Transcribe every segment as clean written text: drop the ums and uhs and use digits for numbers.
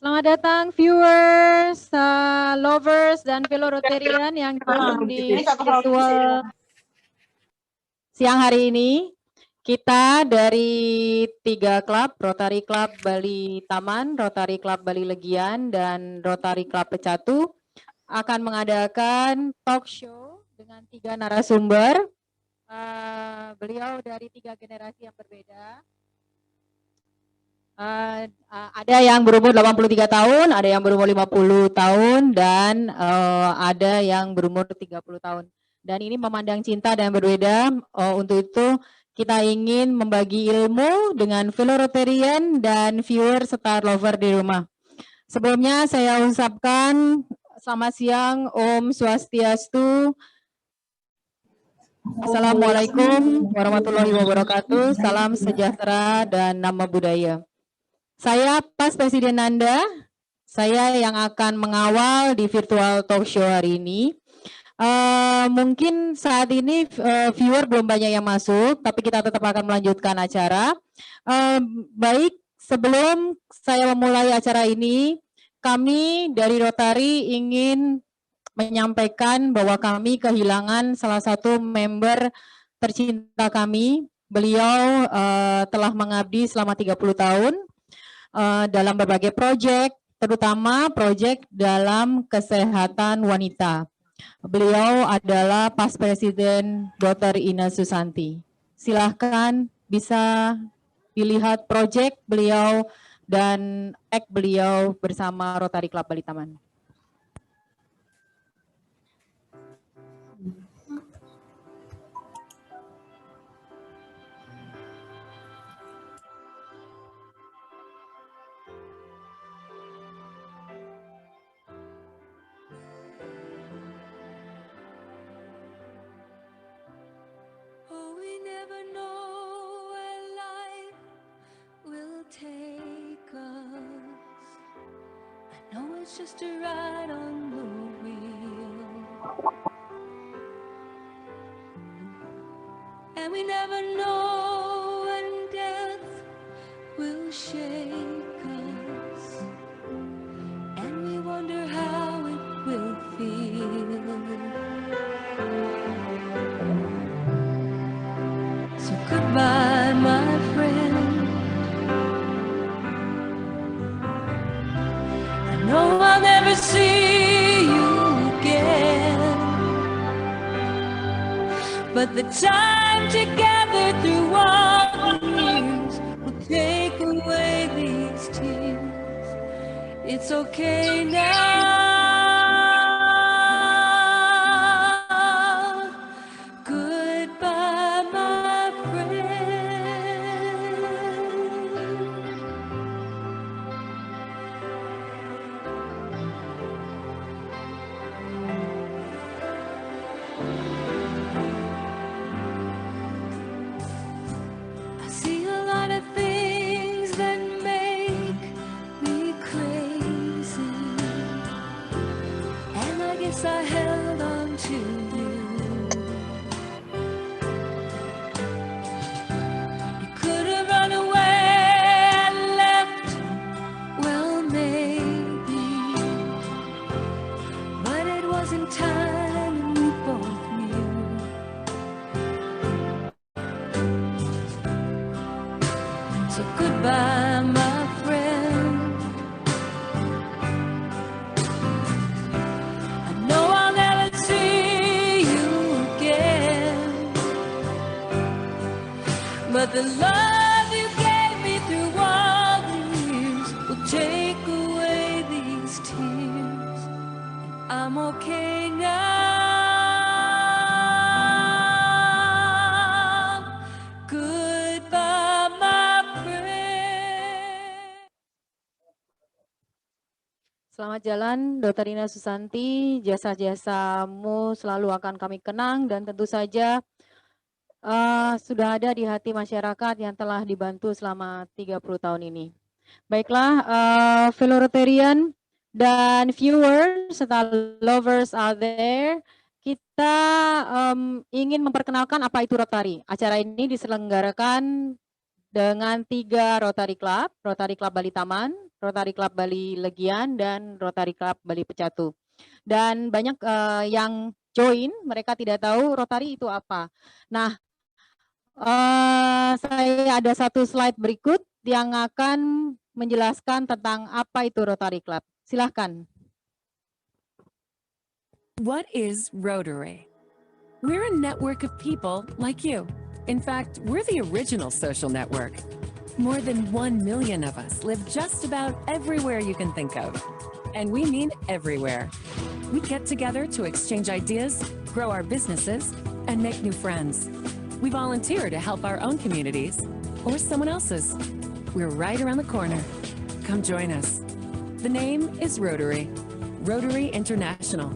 Selamat datang viewers, lovers, dan fellow Rotarian yang join di virtual siang hari ini. Kita dari 3 klub, Rotary Club Bali Taman, Rotary Club Bali Legian, dan Rotary Club Pecatu akan mengadakan talk show dengan 3 narasumber. Beliau dari 3 generasi yang berbeda. Ada yang berumur 83 tahun, ada yang berumur 50 tahun, dan ada yang berumur 30 tahun. Dan ini memandang cinta dan berbeda. Untuk itu kita ingin membagi ilmu dengan fellow Rotarian dan viewer serta lover di rumah. Sebelumnya saya ucapkan selamat siang, Om Swastiastu. Assalamualaikum warahmatullahi wabarakatuh. Salam sejahtera dan nama budaya. Saya Pas Presiden Nanda, saya yang akan mengawal di virtual talk show hari ini. Mungkin saat ini viewer belum banyak yang masuk, tapi kita tetap akan melanjutkan acara. Baik, sebelum saya memulai acara ini, kami dari Rotary ingin menyampaikan bahwa kami kehilangan salah satu member tercinta kami. Beliau telah mengabdi selama 30 tahun dalam berbagai proyek, terutama proyek dalam kesehatan wanita. Beliau adalah Pas Presiden Dr. Ina Susanti. Silahkan bisa dilihat proyek beliau dan beliau bersama Rotary Club Bali Taman. Take us. I know it's just a ride on the wheel, and we never know when death will shake us, and we wonder how it will feel. So goodbye, my friend. No, I'll never see you again, but the time together through all the years will take away these tears. It's okay now. Goodbye, my friend. I held on to you. You could have run away and left, well maybe, but it wasn't time and we both knew. So goodbye, my friend. But the love you gave me through all the years will take away these tears. I'm okay now. Goodbye, my friend. Selamat jalan, Dr. Ina Susanti. Jasa-jasamu selalu akan kami kenang dan tentu saja sudah ada di hati masyarakat yang telah dibantu selama 30 tahun ini. Baiklah, fellow Rotarian dan viewers serta lovers out there, kita ingin memperkenalkan apa itu Rotary. Acara ini diselenggarakan dengan 3 Rotary Club Bali Taman, Rotary Club Bali Legian, dan Rotary Club Bali Pecatu. Dan banyak yang join, mereka tidak tahu Rotary itu apa. Nah, saya ada satu slide berikut yang akan menjelaskan tentang apa itu Rotary Club. Silahkan. What is Rotary? We're a network of people like you. In fact, we're the original social network. More than 1 million of us live just about everywhere you can think of. And we mean everywhere. We get together to exchange ideas, grow our businesses, and make new friends. We volunteer to help our own communities or someone else's. We're right around the corner. Come join us. The name is Rotary. Rotary International.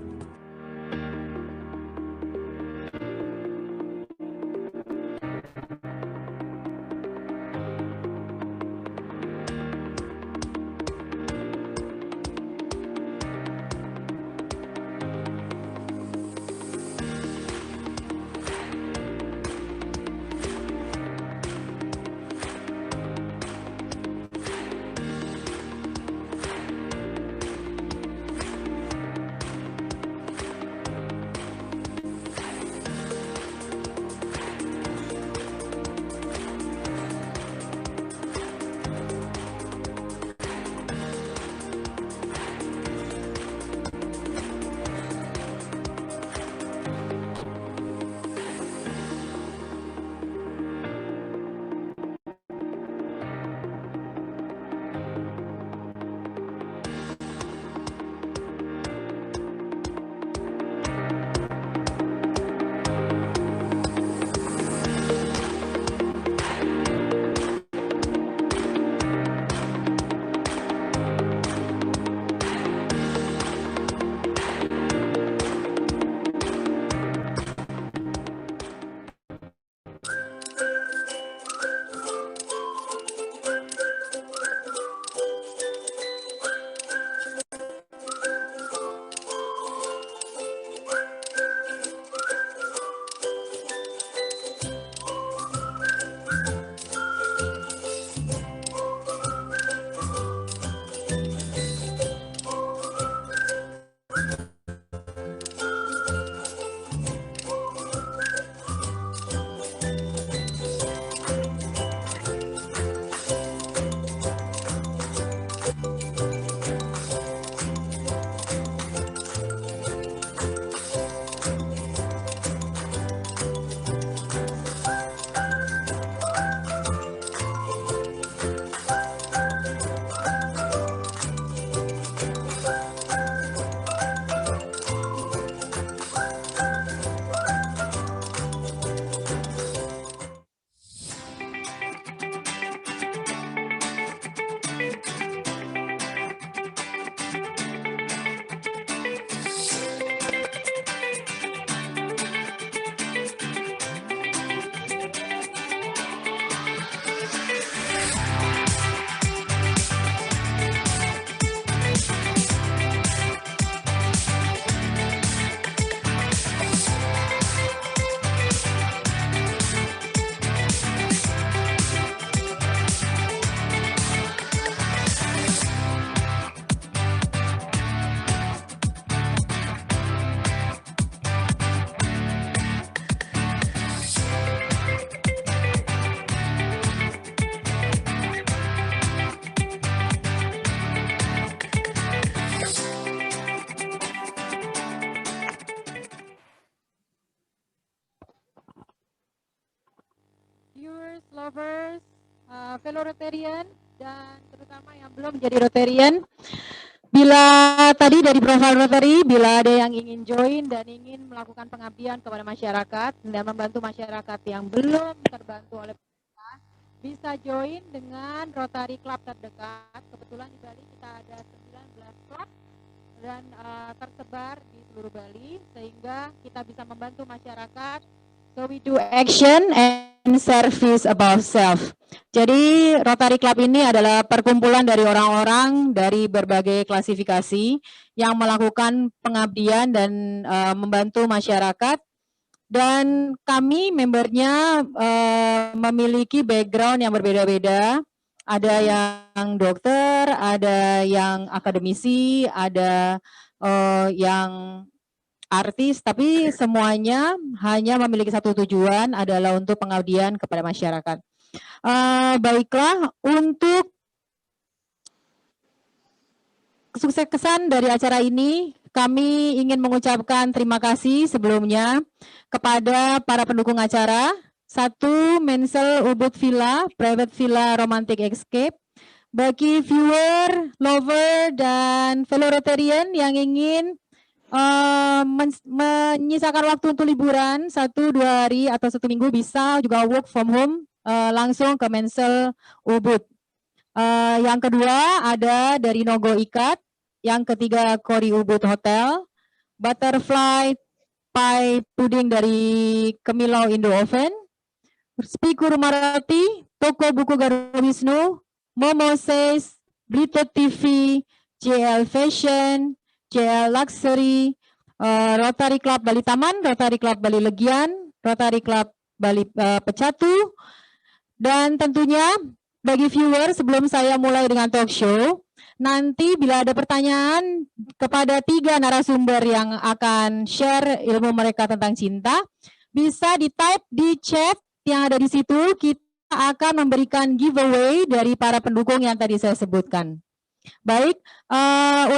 Viewers, lovers, fellow Rotarian, dan terutama yang belum menjadi Rotarian, bila tadi dari profil Rotary, bila ada yang ingin join dan ingin melakukan pengabdian kepada masyarakat dan membantu masyarakat yang belum terbantu oleh pemerintah, bisa join dengan Rotary Club terdekat. Kebetulan di Bali kita ada 19 klub dan tersebar di seluruh Bali, sehingga kita bisa membantu masyarakat. So we do action and service above self. Jadi Rotary Club ini adalah perkumpulan dari orang-orang dari berbagai klasifikasi yang melakukan pengabdian dan membantu masyarakat. Dan kami membernya memiliki background yang berbeda-beda. Ada yang dokter, ada yang akademisi, ada yang artis, tapi semuanya hanya memiliki satu tujuan adalah untuk pengabdian kepada masyarakat. Baiklah, untuk kesuksesan dari acara ini, kami ingin mengucapkan terima kasih sebelumnya kepada para pendukung acara. Satu, Mensel Ubud Villa, Private Villa Romantic Escape. Bagi viewer, lover, dan fellow Rotarian yang ingin menyisakan waktu untuk liburan 1-2 hari atau 1 minggu, bisa juga work from home langsung ke Mensel Ubud. Yang kedua ada dari Nogo Ikat, yang ketiga Kori Ubud Hotel, Butterfly Pie Pudding dari Kemilau Indo Oven, Spiku Rumah Roti, Toko Buku Garuda Wisnu, Momo Says, Brito TV, JL Fashion, JL Luxury, Rotary Club Bali Taman, Rotary Club Bali Legian, Rotary Club Bali Pecatu, dan tentunya bagi viewer, sebelum saya mulai dengan talk show, nanti bila ada pertanyaan kepada 3 narasumber yang akan share ilmu mereka tentang cinta, bisa di-type di chat yang ada di situ. Kita akan memberikan giveaway dari para pendukung yang tadi saya sebutkan. Baik,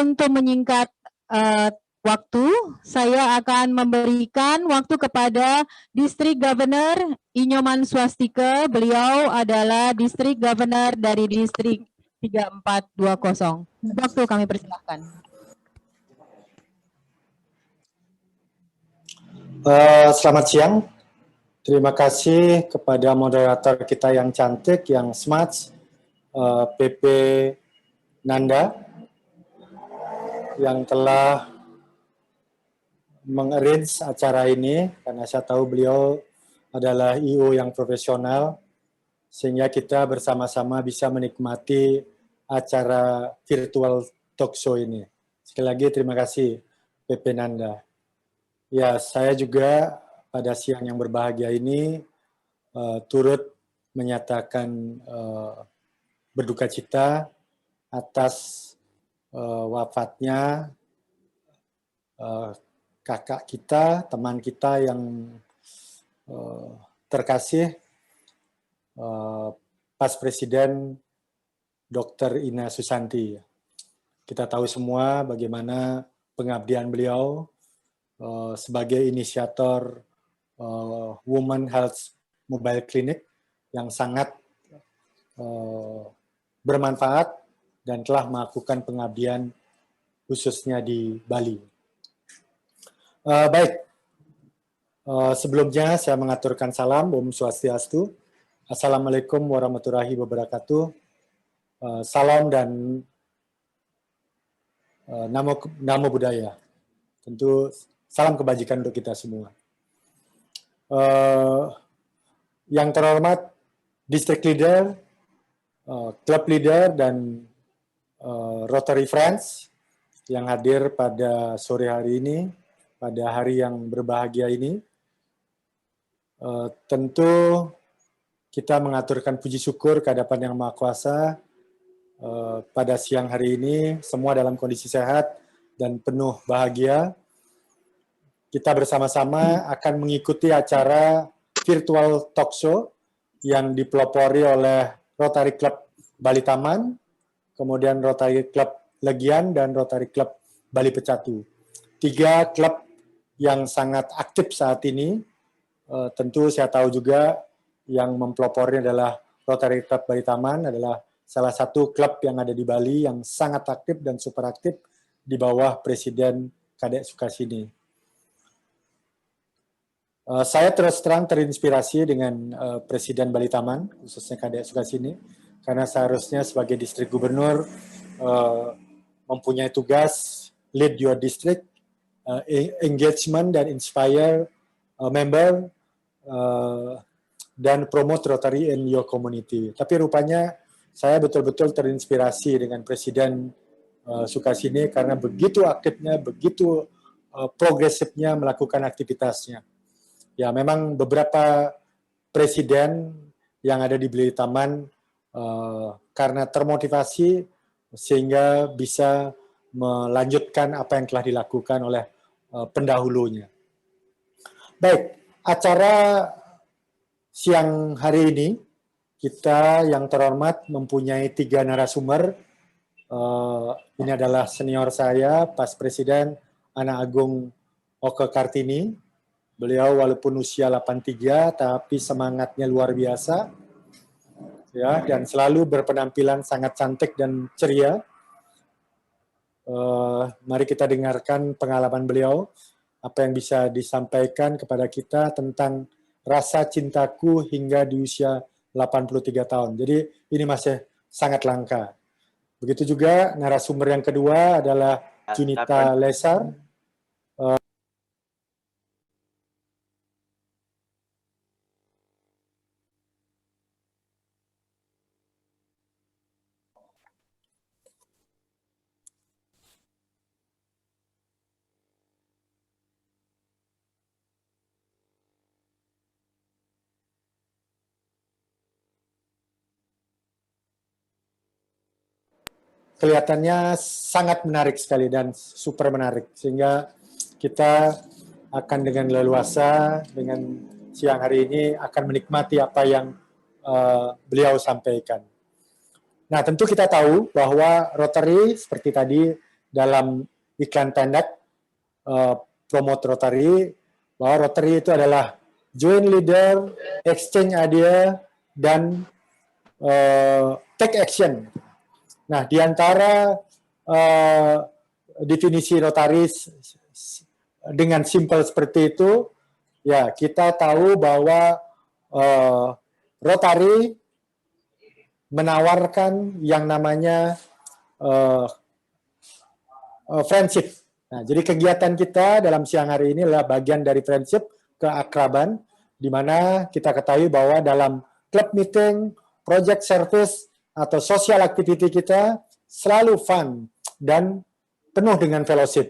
untuk menyingkat waktu, saya akan memberikan waktu kepada District Governor Inyoman Swastika. Beliau adalah District Governor dari Distrik 3420. Waktu kami persilahkan. Selamat siang. Terima kasih kepada moderator kita yang cantik, yang smart, PP Nanda, yang telah mengarrange acara ini, karena saya tahu beliau adalah IO yang profesional, sehingga kita bersama-sama bisa menikmati acara virtual talk show ini. Sekali lagi terima kasih PP Nanda. Ya, saya juga pada siang yang berbahagia ini turut menyatakan berduka cita atas wafatnya kakak kita, teman kita yang terkasih, Pas Presiden Dr. Ina Susanti. Kita tahu semua bagaimana pengabdian beliau sebagai inisiator Women Health Mobile Clinic yang sangat bermanfaat dan telah melakukan pengabdian khususnya di Bali. Baik, sebelumnya saya mengaturkan salam, Om Swastiastu, Assalamualaikum warahmatullahi wabarakatuh, salam dan namo buddhaya. Tentu salam kebajikan untuk kita semua. Yang terhormat District Leader, Club Leader, dan Rotary Friends yang hadir pada sore hari ini, pada hari yang berbahagia ini. Tentu kita mengaturkan puji syukur ke hadapan Yang Maha Kuasa pada siang hari ini, semua dalam kondisi sehat dan penuh bahagia. Kita bersama-sama akan mengikuti acara virtual talk show yang dipelopori oleh Rotary Club Bali Taman, kemudian Rotary Club Legian, dan Rotary Club Bali Pecatu. 3 klub yang sangat aktif saat ini. Tentu saya tahu juga yang mempelopori adalah Rotary Club Bali Taman, adalah salah satu klub yang ada di Bali yang sangat aktif dan super aktif di bawah Presiden Kadek Sukasini. Saya terus terang terinspirasi dengan Presiden Bali Taman, khususnya Kadek Sukasini, karena seharusnya sebagai distrik gubernur mempunyai tugas lead your district, engagement dan inspire member, dan promote Rotary in your community. Tapi rupanya saya betul-betul terinspirasi dengan Presiden Sukasini karena begitu aktifnya, begitu progresifnya melakukan aktivitasnya. Ya, memang beberapa presiden yang ada di Bali Taman karena termotivasi sehingga bisa melanjutkan apa yang telah dilakukan oleh pendahulunya. Baik, acara siang hari ini kita yang terhormat mempunyai 3 narasumber. Ini adalah senior saya, Pas Presiden Ana Agung Oke Kartini. Beliau walaupun usia 83 tapi semangatnya luar biasa. Ya, dan selalu berpenampilan sangat cantik dan ceria. Mari kita dengarkan pengalaman beliau, apa yang bisa disampaikan kepada kita tentang rasa cintaku hingga di usia 83 tahun. Jadi ini masih sangat langka. Begitu juga narasumber yang kedua adalah Junita Lesar. Kelihatannya sangat menarik sekali dan super menarik, sehingga kita akan dengan leluasa dengan siang hari ini akan menikmati apa yang beliau sampaikan. Nah, tentu kita tahu bahwa Rotary seperti tadi dalam iklan pendek promote Rotary, bahwa Rotary itu adalah join leader, exchange idea, dan take action. Nah, di antara definisi Rotaris dengan simpel seperti itu, ya kita tahu bahwa Rotary menawarkan yang namanya friendship. Nah, jadi kegiatan kita dalam siang hari ini adalah bagian dari friendship, keakraban, di mana kita ketahui bahwa dalam club meeting, project service, atau social activity kita selalu fun dan penuh dengan fellowship,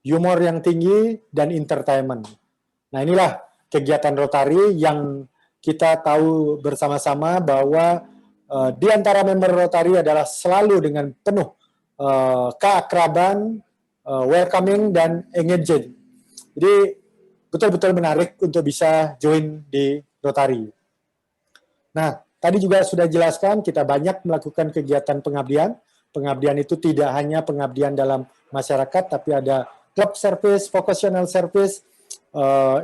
humor yang tinggi, dan entertainment. Nah, inilah kegiatan Rotary yang kita tahu bersama-sama bahwa di antara member Rotary adalah selalu dengan penuh keakraban, welcoming, dan engaging. Jadi betul-betul menarik untuk bisa join di Rotary. Nah, tadi juga sudah jelaskan, kita banyak melakukan kegiatan pengabdian. Pengabdian itu tidak hanya pengabdian dalam masyarakat, tapi ada club service, vocational service,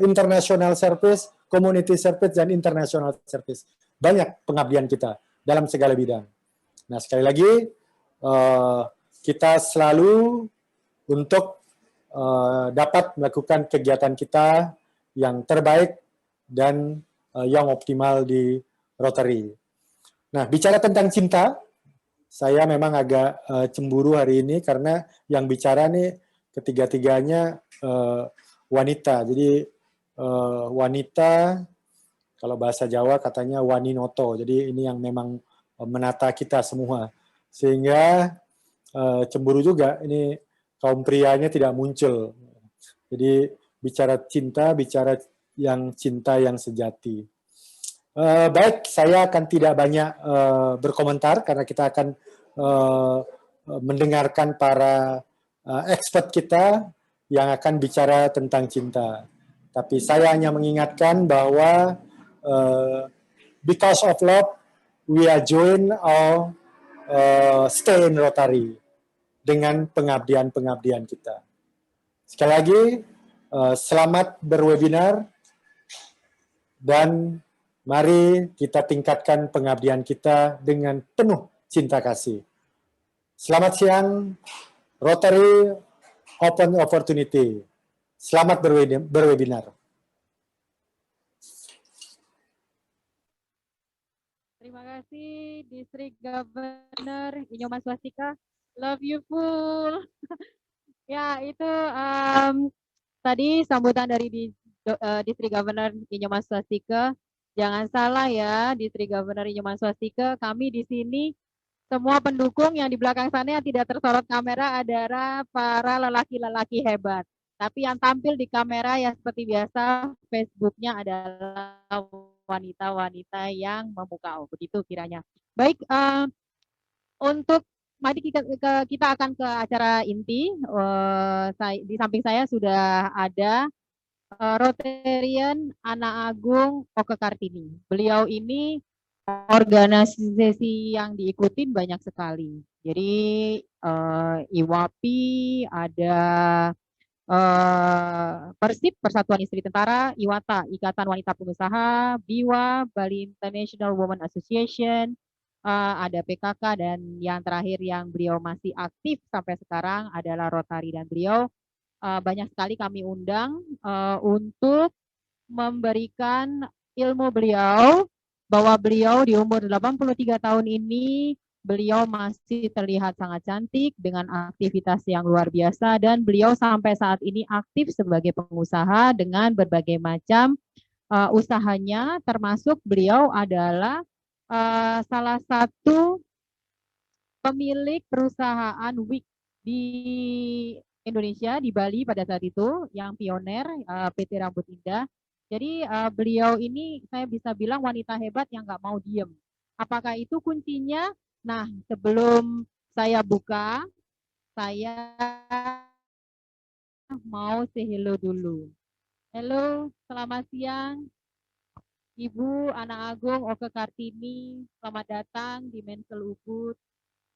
international service, community service, dan international service. Banyak pengabdian kita dalam segala bidang. Nah, sekali lagi, kita selalu untuk dapat melakukan kegiatan kita yang terbaik dan yang optimal di Rotary. Nah, bicara tentang cinta, saya memang agak cemburu hari ini karena yang bicara nih ketiga-tiganya wanita. Jadi wanita, kalau bahasa Jawa katanya waninoto. Jadi ini yang memang menata kita semua. Sehingga cemburu juga, ini kaum prianya tidak muncul. Jadi bicara cinta cinta yang sejati. Baik, saya akan tidak banyak berkomentar karena kita akan mendengarkan para expert kita yang akan bicara tentang cinta. Tapi saya hanya mengingatkan bahwa because of love, we are join or stay in Rotary dengan pengabdian-pengabdian kita. Sekali lagi, selamat berwebinar dan mari kita tingkatkan pengabdian kita dengan penuh cinta kasih. Selamat siang, Rotary Open Opportunity. Selamat berwebinar. Terima kasih, District Governor Inyoman Swastika. Love you full. Ya, itu tadi sambutan dari District Governor Inyoman Swastika. Jangan salah ya, District Governor Inyoman Swastika, kami di sini semua pendukung yang di belakang sana yang tidak tersorot kamera adalah para lelaki-lelaki hebat. Tapi yang tampil di kamera ya seperti biasa, Facebooknya adalah wanita-wanita yang memukau. Begitu kiranya. Baik, untuk mari kita akan ke acara inti. Di samping saya sudah ada Rotarian Anak Agung Oke Kartini. Beliau ini organisasi yang diikutin banyak sekali. Jadi IWAPI, ada Persib, Persatuan Istri Tentara, IWATA, Ikatan Wanita Pengusaha, BIWA, Bali International Women Association, ada PKK, dan yang terakhir yang beliau masih aktif sampai sekarang adalah Rotary, dan beliau banyak sekali kami undang untuk memberikan ilmu beliau, bahwa beliau di umur 83 tahun ini beliau masih terlihat sangat cantik dengan aktivitas yang luar biasa, dan beliau sampai saat ini aktif sebagai pengusaha dengan berbagai macam usahanya, termasuk beliau adalah salah satu pemilik perusahaan wig di Indonesia, di Bali pada saat itu, yang pioner, PT Rambut Indah. Jadi beliau ini saya bisa bilang wanita hebat yang nggak mau diem. Apakah itu kuncinya? Nah, sebelum saya buka, saya mau say hello dulu. Halo, selamat siang. Ibu Anak Agung Oke Kartini, selamat datang di Mensel Ubud.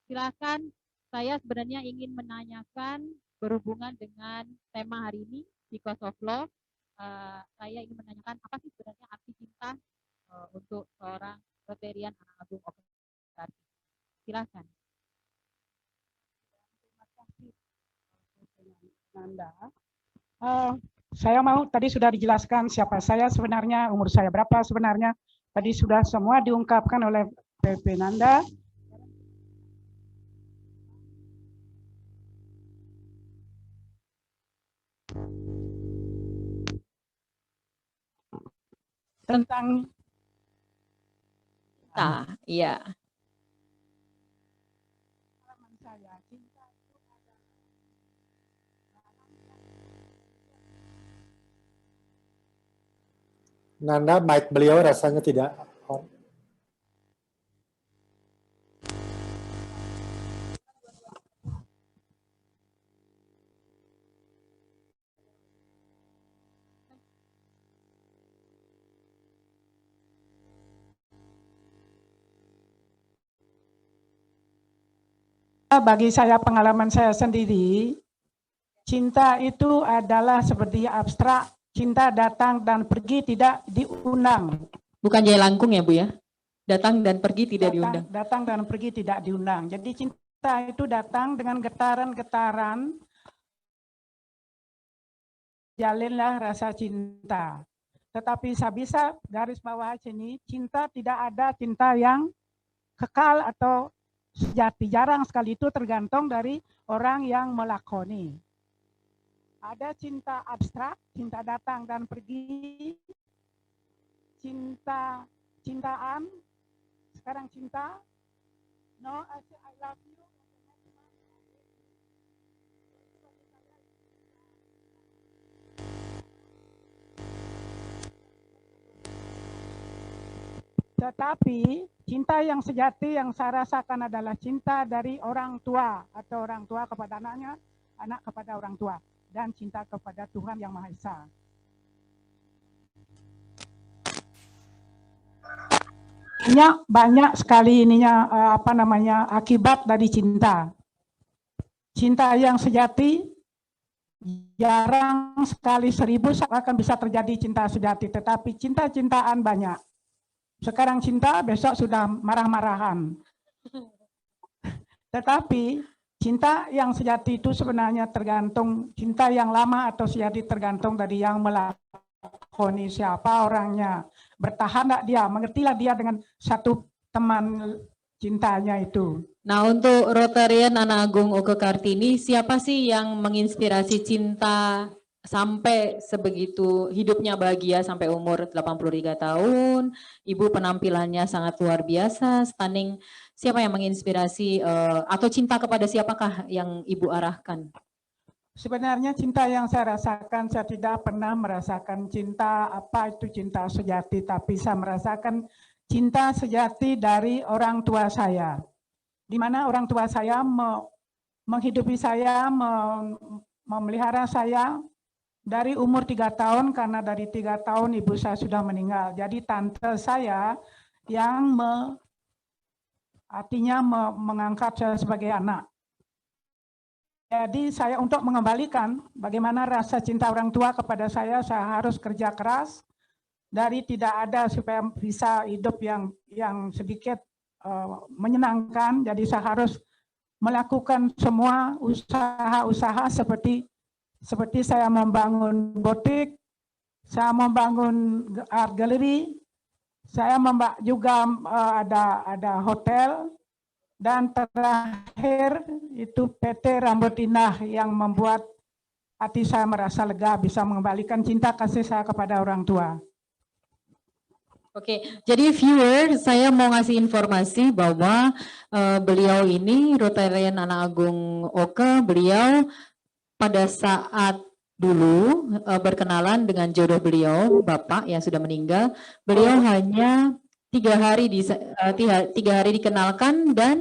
Silakan, saya sebenarnya ingin menanyakan berhubungan dengan tema hari ini, Because of Love. Saya ingin menanyakan apa sih sebenarnya arti cinta untuk seorang Rotarian Anak Agung Oke Kartini. Silakan. Terima kasih, Nanda. Saya mau, tadi sudah dijelaskan siapa saya sebenarnya, umur saya berapa sebenarnya. Tadi sudah semua diungkapkan oleh PP Nanda. Tentang cinta, iya. pengalaman saya, cinta itu adalah Nanda, mic beliau rasanya tidak on. bagi saya, pengalaman saya sendiri, cinta itu adalah seperti abstrak, cinta datang dan pergi tidak diundang. Bukan Jailangkung ya Bu ya? Datang dan pergi tidak diundang. Datang dan pergi tidak diundang. Jadi cinta itu datang dengan getaran-getaran, jalinlah rasa cinta. Tetapi saya bisa garis bawah sini, cinta tidak ada cinta yang kekal atau sejati. Jarang sekali, itu tergantung dari orang yang melakoni. Ada cinta abstrak, cinta datang dan pergi, cintaan, sekarang cinta, no, I love you. Tetapi cinta yang sejati yang saya rasakan adalah cinta dari orang tua atau orang tua kepada anaknya, anak kepada orang tua, dan cinta kepada Tuhan Yang Maha Esa. Banyak sekali akibat dari cinta. Cinta yang sejati jarang sekali, 1000 akan bisa terjadi cinta sejati, tetapi cinta-cintaan banyak. Sekarang cinta, besok sudah marah-marahan. Tetapi cinta yang sejati itu sebenarnya tergantung, cinta yang lama atau sejati tergantung dari yang melakoni, siapa orangnya. Bertahan enggak dia, mengertilah dia dengan satu teman cintanya itu. Nah, untuk Rotarian Anak Agung Oke Kartini, siapa sih yang menginspirasi cinta sampai sebegitu hidupnya bahagia sampai umur 83 tahun, Ibu penampilannya sangat luar biasa, stunning. Siapa yang menginspirasi atau cinta kepada siapakah yang Ibu arahkan? Sebenarnya cinta yang saya rasakan, saya tidak pernah merasakan cinta apa itu cinta sejati, tapi saya merasakan cinta sejati dari orang tua saya. Di mana orang tua saya menghidupi saya, memelihara saya dari umur 3 tahun, karena dari 3 tahun ibu saya sudah meninggal. Jadi tante saya yang artinya mengangkat saya sebagai anak. Jadi saya untuk mengembalikan bagaimana rasa cinta orang tua kepada saya harus kerja keras dari tidak ada supaya bisa hidup yang sedikit menyenangkan. Jadi saya harus melakukan semua usaha-usaha seperti saya membangun butik, saya membangun art gallery, saya juga ada hotel. Dan terakhir itu PT Rambut Indah yang membuat hati saya merasa lega, bisa mengembalikan cinta kasih saya kepada orang tua. Oke, jadi viewer, saya mau ngasih informasi bahwa beliau ini Rotarian Anak Agung Oke, beliau pada saat dulu berkenalan dengan jodoh beliau, Bapak yang sudah meninggal, beliau hanya 3 hari dikenalkan dan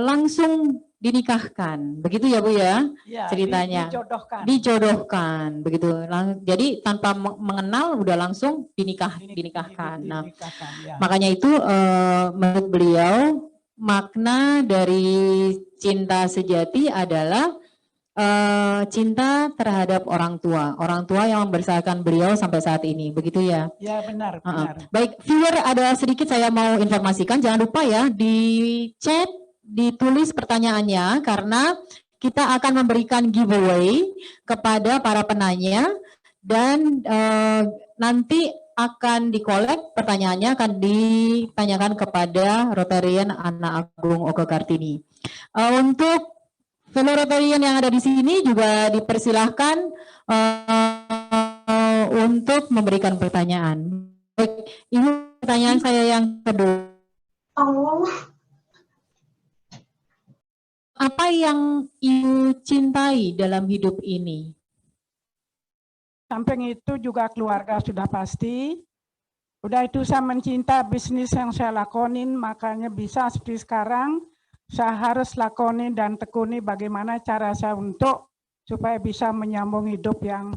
langsung dinikahkan, begitu ya Bu ya, ceritanya. Dijodohkan, begitu. Jadi tanpa mengenal udah langsung dinikahkan. Nah, makanya itu menurut beliau makna dari cinta sejati adalah cinta terhadap orang tua yang membesarkan beliau sampai saat ini, begitu ya? Ya benar. Baik, viewer, ada sedikit saya mau informasikan, jangan lupa ya di chat ditulis pertanyaannya karena kita akan memberikan giveaway kepada para penanya dan nanti akan dikolek pertanyaannya akan ditanyakan kepada Rotarian Anak Agung Oke Kartini. Untuk fellow Rotarian yang ada di sini juga dipersilahkan untuk memberikan pertanyaan. Baik, ini pertanyaan saya yang kedua. Apa yang Ibu cintai dalam hidup ini? Samping itu juga keluarga sudah pasti. Udah itu saya mencinta bisnis yang saya lakonin, makanya bisa seperti sekarang. Saya harus lakoni dan tekuni bagaimana cara saya untuk supaya bisa menyambung hidup yang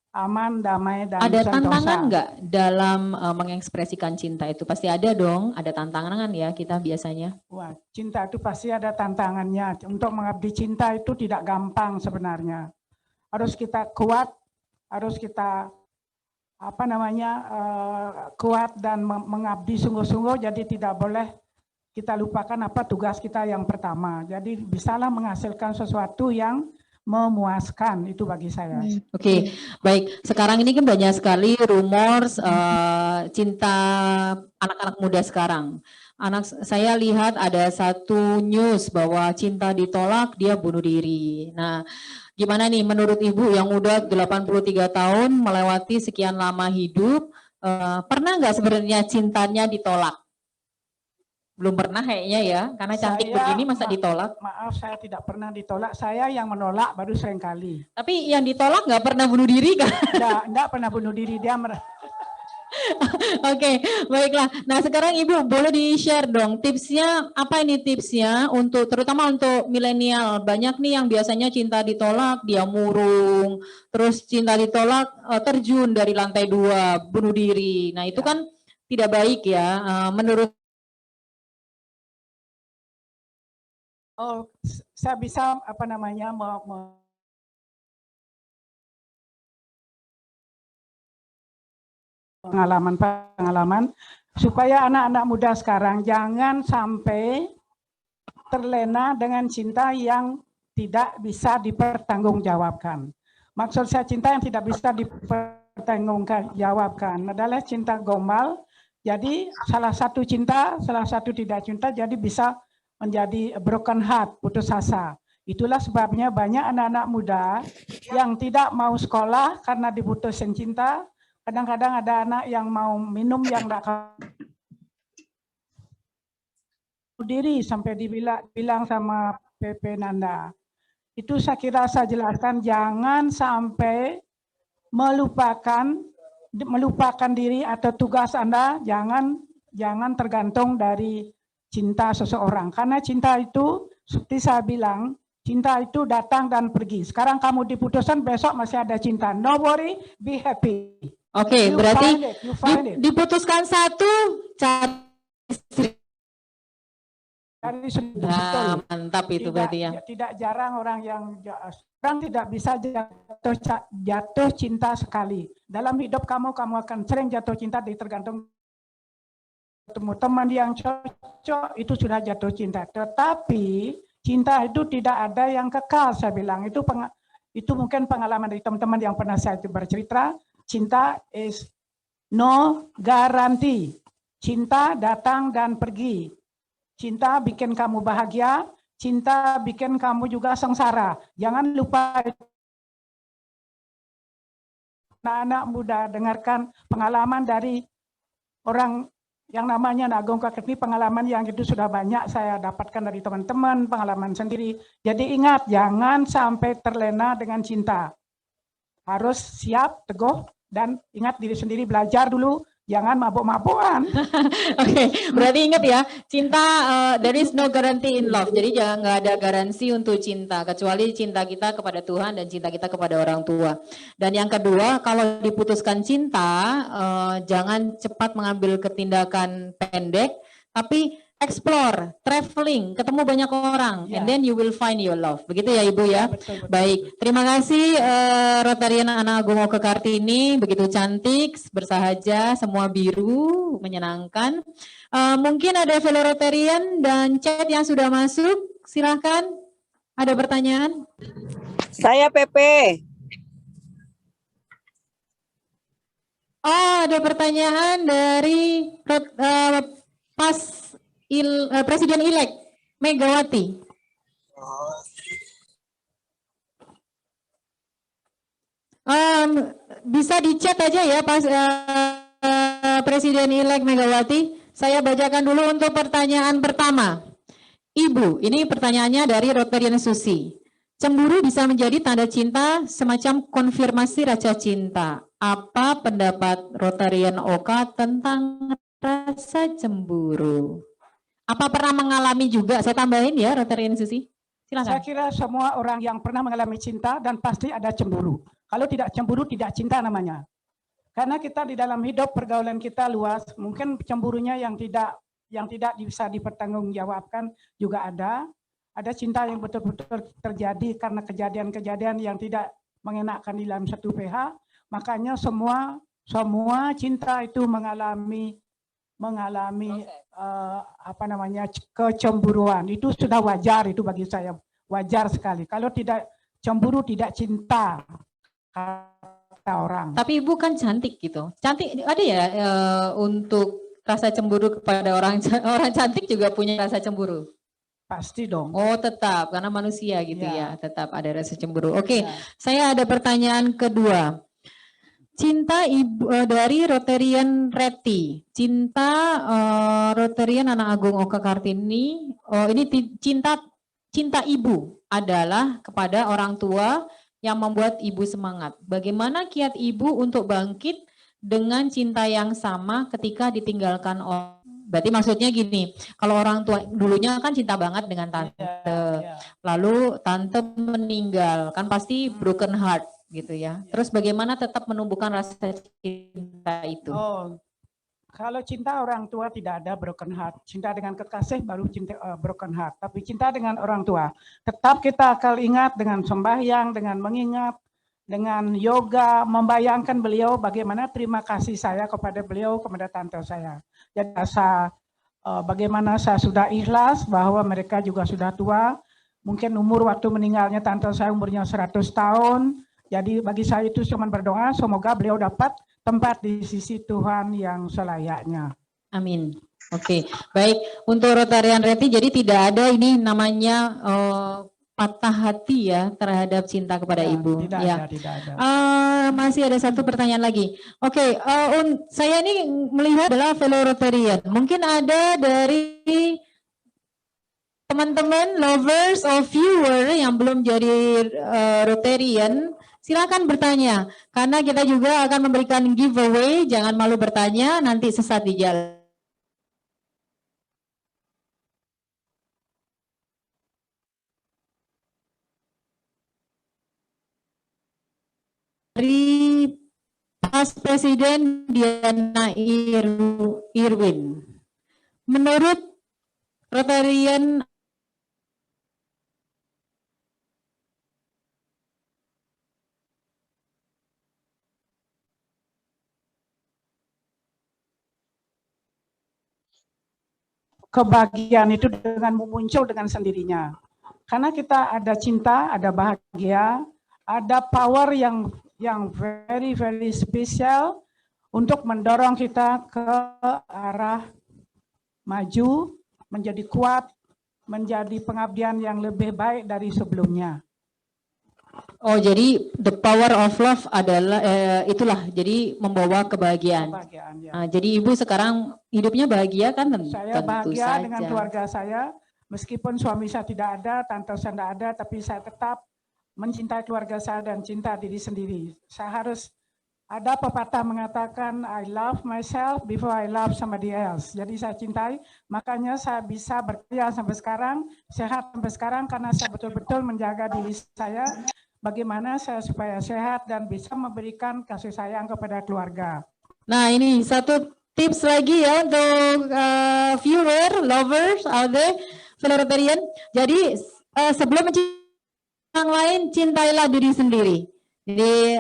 aman, damai, dan ada sentosa. Tantangan nggak dalam mengekspresikan cinta itu? Pasti ada dong, ada tantangan ya kita biasanya. Wah, cinta itu pasti ada tantangannya. Untuk mengabdi cinta itu tidak gampang sebenarnya. Harus kita kuat, harus kita kuat dan mengabdi sungguh-sungguh. Jadi tidak boleh kita lupakan apa tugas kita yang pertama. Jadi bisalah menghasilkan sesuatu yang memuaskan, itu bagi saya. Oke, baik. Sekarang ini kan banyak sekali rumor cinta anak-anak muda sekarang. Saya lihat ada satu news bahwa cinta ditolak, dia bunuh diri. Nah, gimana nih menurut Ibu yang udah 83 tahun melewati sekian lama hidup, pernah nggak sebenarnya cintanya ditolak? Belum pernah kayaknya ya, karena cantik begini masa ditolak? Maaf, saya tidak pernah ditolak. Saya yang menolak baru sering kali. Tapi yang ditolak nggak pernah bunuh diri kan? Enggak pernah bunuh diri, dia Oke, baiklah. Nah sekarang Ibu boleh di-share dong tipsnya, apa ini tipsnya untuk terutama untuk milenial. Banyak nih yang biasanya cinta ditolak, dia murung, terus cinta ditolak terjun dari lantai 2, bunuh diri. Nah itu kan tidak baik ya, menurut. Oh, saya bisa pengalaman supaya anak-anak muda sekarang jangan sampai terlena dengan cinta yang tidak bisa dipertanggungjawabkan. Maksud saya cinta yang tidak bisa dipertanggungjawabkan adalah cinta gombal. Jadi salah satu cinta, salah satu tidak cinta, jadi bisa menjadi broken heart, putus asa. Itulah sebabnya banyak anak-anak muda yang tidak mau sekolah karena diputusin cinta. Kadang-kadang ada anak yang mau minum yang tidak diri sampai dibilang sama PP Nanda. itu saya kira saya jelaskan, jangan sampai melupakan diri atau tugas Anda, jangan tergantung dari cinta seseorang. Karena cinta itu, seperti saya bilang, cinta itu datang dan pergi. Sekarang kamu diputuskan, besok masih ada cinta. No worry, be happy. Oke, You berarti find it. diputuskan satu, cari istri. Dari sudut Nah, betul. mantap itu berarti ya. Tidak jarang orang tidak bisa jatuh cinta sekali. Dalam hidup kamu akan sering jatuh cinta, tergantung ketemu teman yang cocok, itu sudah jatuh cinta. Tetapi cinta itu tidak ada yang kekal, saya bilang. Itu mungkin pengalaman dari teman-teman yang pernah saya bercerita. Cinta is no guarantee. Cinta datang dan pergi. Cinta bikin kamu bahagia, cinta bikin kamu juga sengsara. Jangan lupa, anak-anak muda, dengarkan pengalaman dari orang yang namanya Agung Kaketni, pengalaman yang itu sudah banyak saya dapatkan dari teman-teman, pengalaman sendiri. Jadi ingat, jangan sampai terlena dengan cinta. Harus siap, teguh, dan ingat diri sendiri, belajar dulu. Jangan mabuk-mabukan. Oke, berarti ingat ya, cinta there is no guarantee in love. Jadi jangan, nggak ada garansi untuk cinta, kecuali cinta kita kepada Tuhan dan cinta kita kepada orang tua. Dan yang kedua, kalau diputuskan cinta, jangan cepat mengambil tindakan pendek, tapi explore, traveling, ketemu banyak orang, and then you will find your love. Begitu ya Ibu ya? Betul. Baik, terima kasih Rotarian Anak Agung Oka Kartini, begitu cantik, bersahaja, semua biru, menyenangkan. Mungkin ada fellow Rotarian dan chat yang sudah masuk, silahkan. Ada pertanyaan? Saya PP. Oh, ada pertanyaan dari Presiden-elek Megawati. Bisa di chat aja ya Pas Presiden-elek Megawati. Saya bacakan dulu untuk pertanyaan pertama. Ibu, ini pertanyaannya dari Rotarian Susi. Cemburu bisa menjadi tanda cinta, semacam konfirmasi rasa cinta. Apa pendapat Rotarian Oka tentang rasa cemburu? Apa pernah mengalami juga? Saya tambahin ya, Rotarian Susi. Silakan. Saya kira semua orang yang pernah mengalami cinta dan pasti ada cemburu. Kalau tidak cemburu, tidak cinta namanya. Karena kita di dalam hidup, pergaulan kita luas, mungkin cemburunya yang tidak bisa dipertanggungjawabkan juga ada. Ada cinta yang betul-betul terjadi karena kejadian-kejadian yang tidak mengenakan di dalam satu PH. Makanya semua cinta itu mengalami kecemburuan. Itu sudah wajar, itu bagi saya wajar sekali. Kalau tidak cemburu, tidak cinta, kata orang. Tapi Ibu kan cantik gitu. Cantik ada ya untuk rasa cemburu kepada orang cantik juga punya rasa cemburu. Pasti dong. Oh tetap, karena manusia gitu ya, tetap ada rasa cemburu. Oke, Ya. saya ada pertanyaan kedua. Cinta Ibu dari Rotarian Reti. Cinta Rotarian Anak Agung Oka Kartini. Ini cinta Ibu adalah kepada orang tua yang membuat Ibu semangat. Bagaimana kiat Ibu untuk bangkit dengan cinta yang sama ketika ditinggalkan orang? Berarti maksudnya gini, kalau orang tua dulunya kan cinta banget dengan tante, lalu tante meninggal, kan pasti broken heart gitu ya. Terus bagaimana tetap menumbuhkan rasa cinta itu? Oh, kalau cinta orang tua tidak ada broken heart. Cinta dengan kekasih baru cinta broken heart. Tapi cinta dengan orang tua, tetap kita akan ingat dengan sembahyang, dengan mengingat, dengan yoga, membayangkan beliau bagaimana terima kasih saya kepada beliau, kepada tante saya. Jadi bagaimana saya sudah ikhlas bahwa mereka juga sudah tua. Mungkin umur waktu meninggalnya tante saya umurnya 100 tahun. Jadi bagi saya itu cuma berdoa semoga beliau dapat tempat di sisi Tuhan yang selayaknya. Amin. Oke, baik. Untuk Rotarian Reti, jadi tidak ada ini namanya patah hati ya terhadap cinta kepada Ibu. Tidak Ya. ada, tidak ada. Masih ada satu pertanyaan lagi. Oke, saya ini melihat adalah fellow Rotarian. Mungkin ada dari teman-teman lovers or viewer yang belum jadi Rotarian, silakan bertanya. Karena kita juga akan memberikan giveaway, jangan malu bertanya, nanti sesat di jalan. Dari Pas Presiden Diana Irwin. Menurut Rotarian kebahagiaan itu dengan muncul dengan sendirinya. Karena kita ada cinta, ada bahagia, ada power yang very very spesial untuk mendorong kita ke arah maju, menjadi kuat, menjadi pengabdian yang lebih baik dari sebelumnya. Oh, jadi the power of love adalah itulah, jadi membawa kebahagiaan. Kebahagiaan, ya. Nah, jadi Ibu sekarang hidupnya bahagia kan? Saya Tentu bahagia saja. dengan keluarga saya, meskipun suami saya tidak ada, tante saya tidak ada, tapi saya tetap mencintai keluarga saya dan cinta diri sendiri. Saya harus, ada pepatah mengatakan, I love myself before I love somebody else. Jadi saya cintai, makanya saya bisa berkarya sampai sekarang, sehat sampai sekarang, karena saya betul-betul menjaga diri saya, bagaimana saya supaya sehat dan bisa memberikan kasih sayang kepada keluarga. Nah, ini satu tips lagi ya untuk viewer, lovers out there, fellow Rotarian. Jadi sebelum mencintai orang lain, cintailah diri sendiri. Jadi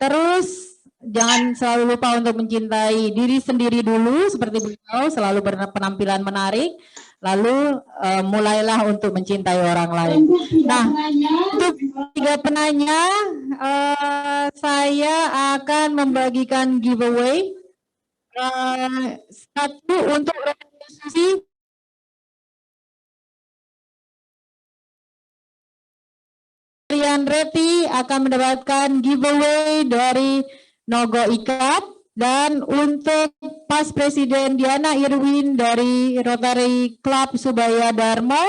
terus jangan selalu lupa untuk mencintai diri sendiri dulu, seperti beliau selalu berpenampilan menarik, lalu mulailah untuk mencintai orang lain. Nah, untuk 3 penanya, saya akan membagikan giveaway. Satu untuk organisasi Rian Reti akan mendapatkan giveaway dari Nogo Ikat, dan untuk Pas Presiden Diana Irwin dari Rotary Club Subaya Darmo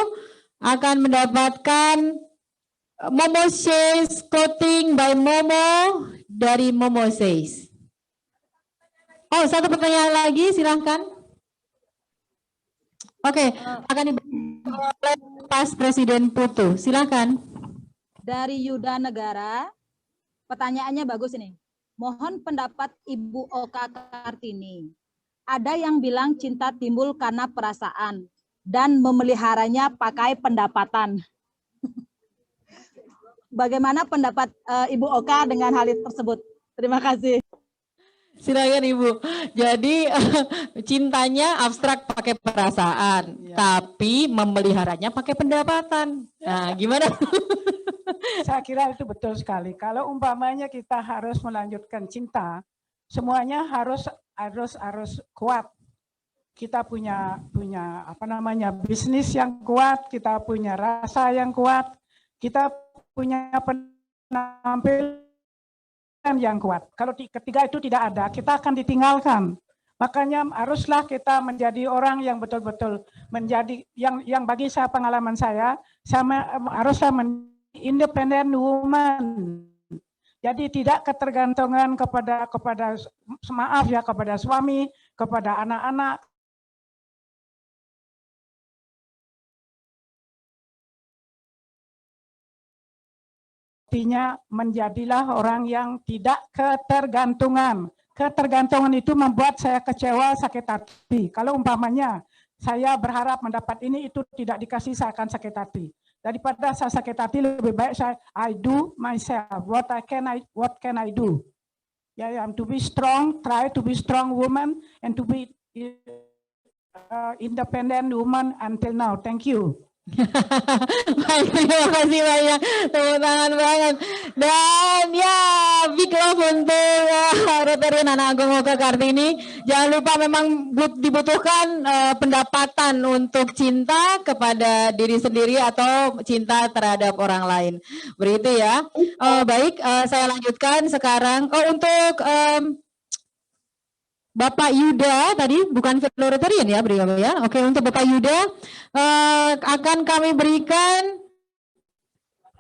akan mendapatkan Momo Says Clothing by Momo dari Momo Says. Oh, satu pertanyaan lagi, silahkan. Oke, akan diberikan oleh Pas Presiden Putu, silahkan. Dari Yuda Negara, pertanyaannya bagus ini. Mohon pendapat Ibu Oka Kartini. Ada yang bilang cinta timbul karena perasaan dan memeliharanya pakai pendapatan. Bagaimana pendapat Ibu Oka dengan hal tersebut? Terima kasih. Silakan Ibu. Jadi cintanya abstrak pakai perasaan, Ya. tapi memeliharanya pakai pendapatan. Nah, gimana? Saya kira itu betul sekali. Kalau umpamanya kita harus melanjutkan cinta, semuanya harus kuat. Kita punya apa namanya, bisnis yang kuat, kita punya rasa yang kuat, kita punya penampilan yang kuat. Kalau ketiga itu tidak ada, kita akan ditinggalkan. Makanya haruslah kita menjadi orang yang betul-betul menjadi yang bagi saya, pengalaman saya haruslah independent woman. Jadi tidak ketergantungan kepada maaf ya, kepada suami, kepada anak-anak. Artinya menjadilah orang yang tidak ketergantungan. Ketergantungan itu membuat saya kecewa, sakit hati. Kalau umpamanya saya berharap mendapat ini, itu tidak dikasih, saya akan sakit hati. Daripada saya sakit hati, lebih baik I do myself. What can I do? Yeah, to be strong, try to be strong woman and to be independent woman until now. Thank you. Baik, terima kasih banyak, tepuk tangan banget. Dan ya, big love untuk Rotarian Anak Agung Oka Kartini. Jangan lupa memang dibutuhkan pendapatan untuk cinta kepada diri sendiri atau cinta terhadap orang lain. Begitu ya. Baik, saya lanjutkan sekarang. Untuk Bapak Yuda tadi bukan valedictorian ya beliau ya. Oke, untuk Bapak Yuda akan kami berikan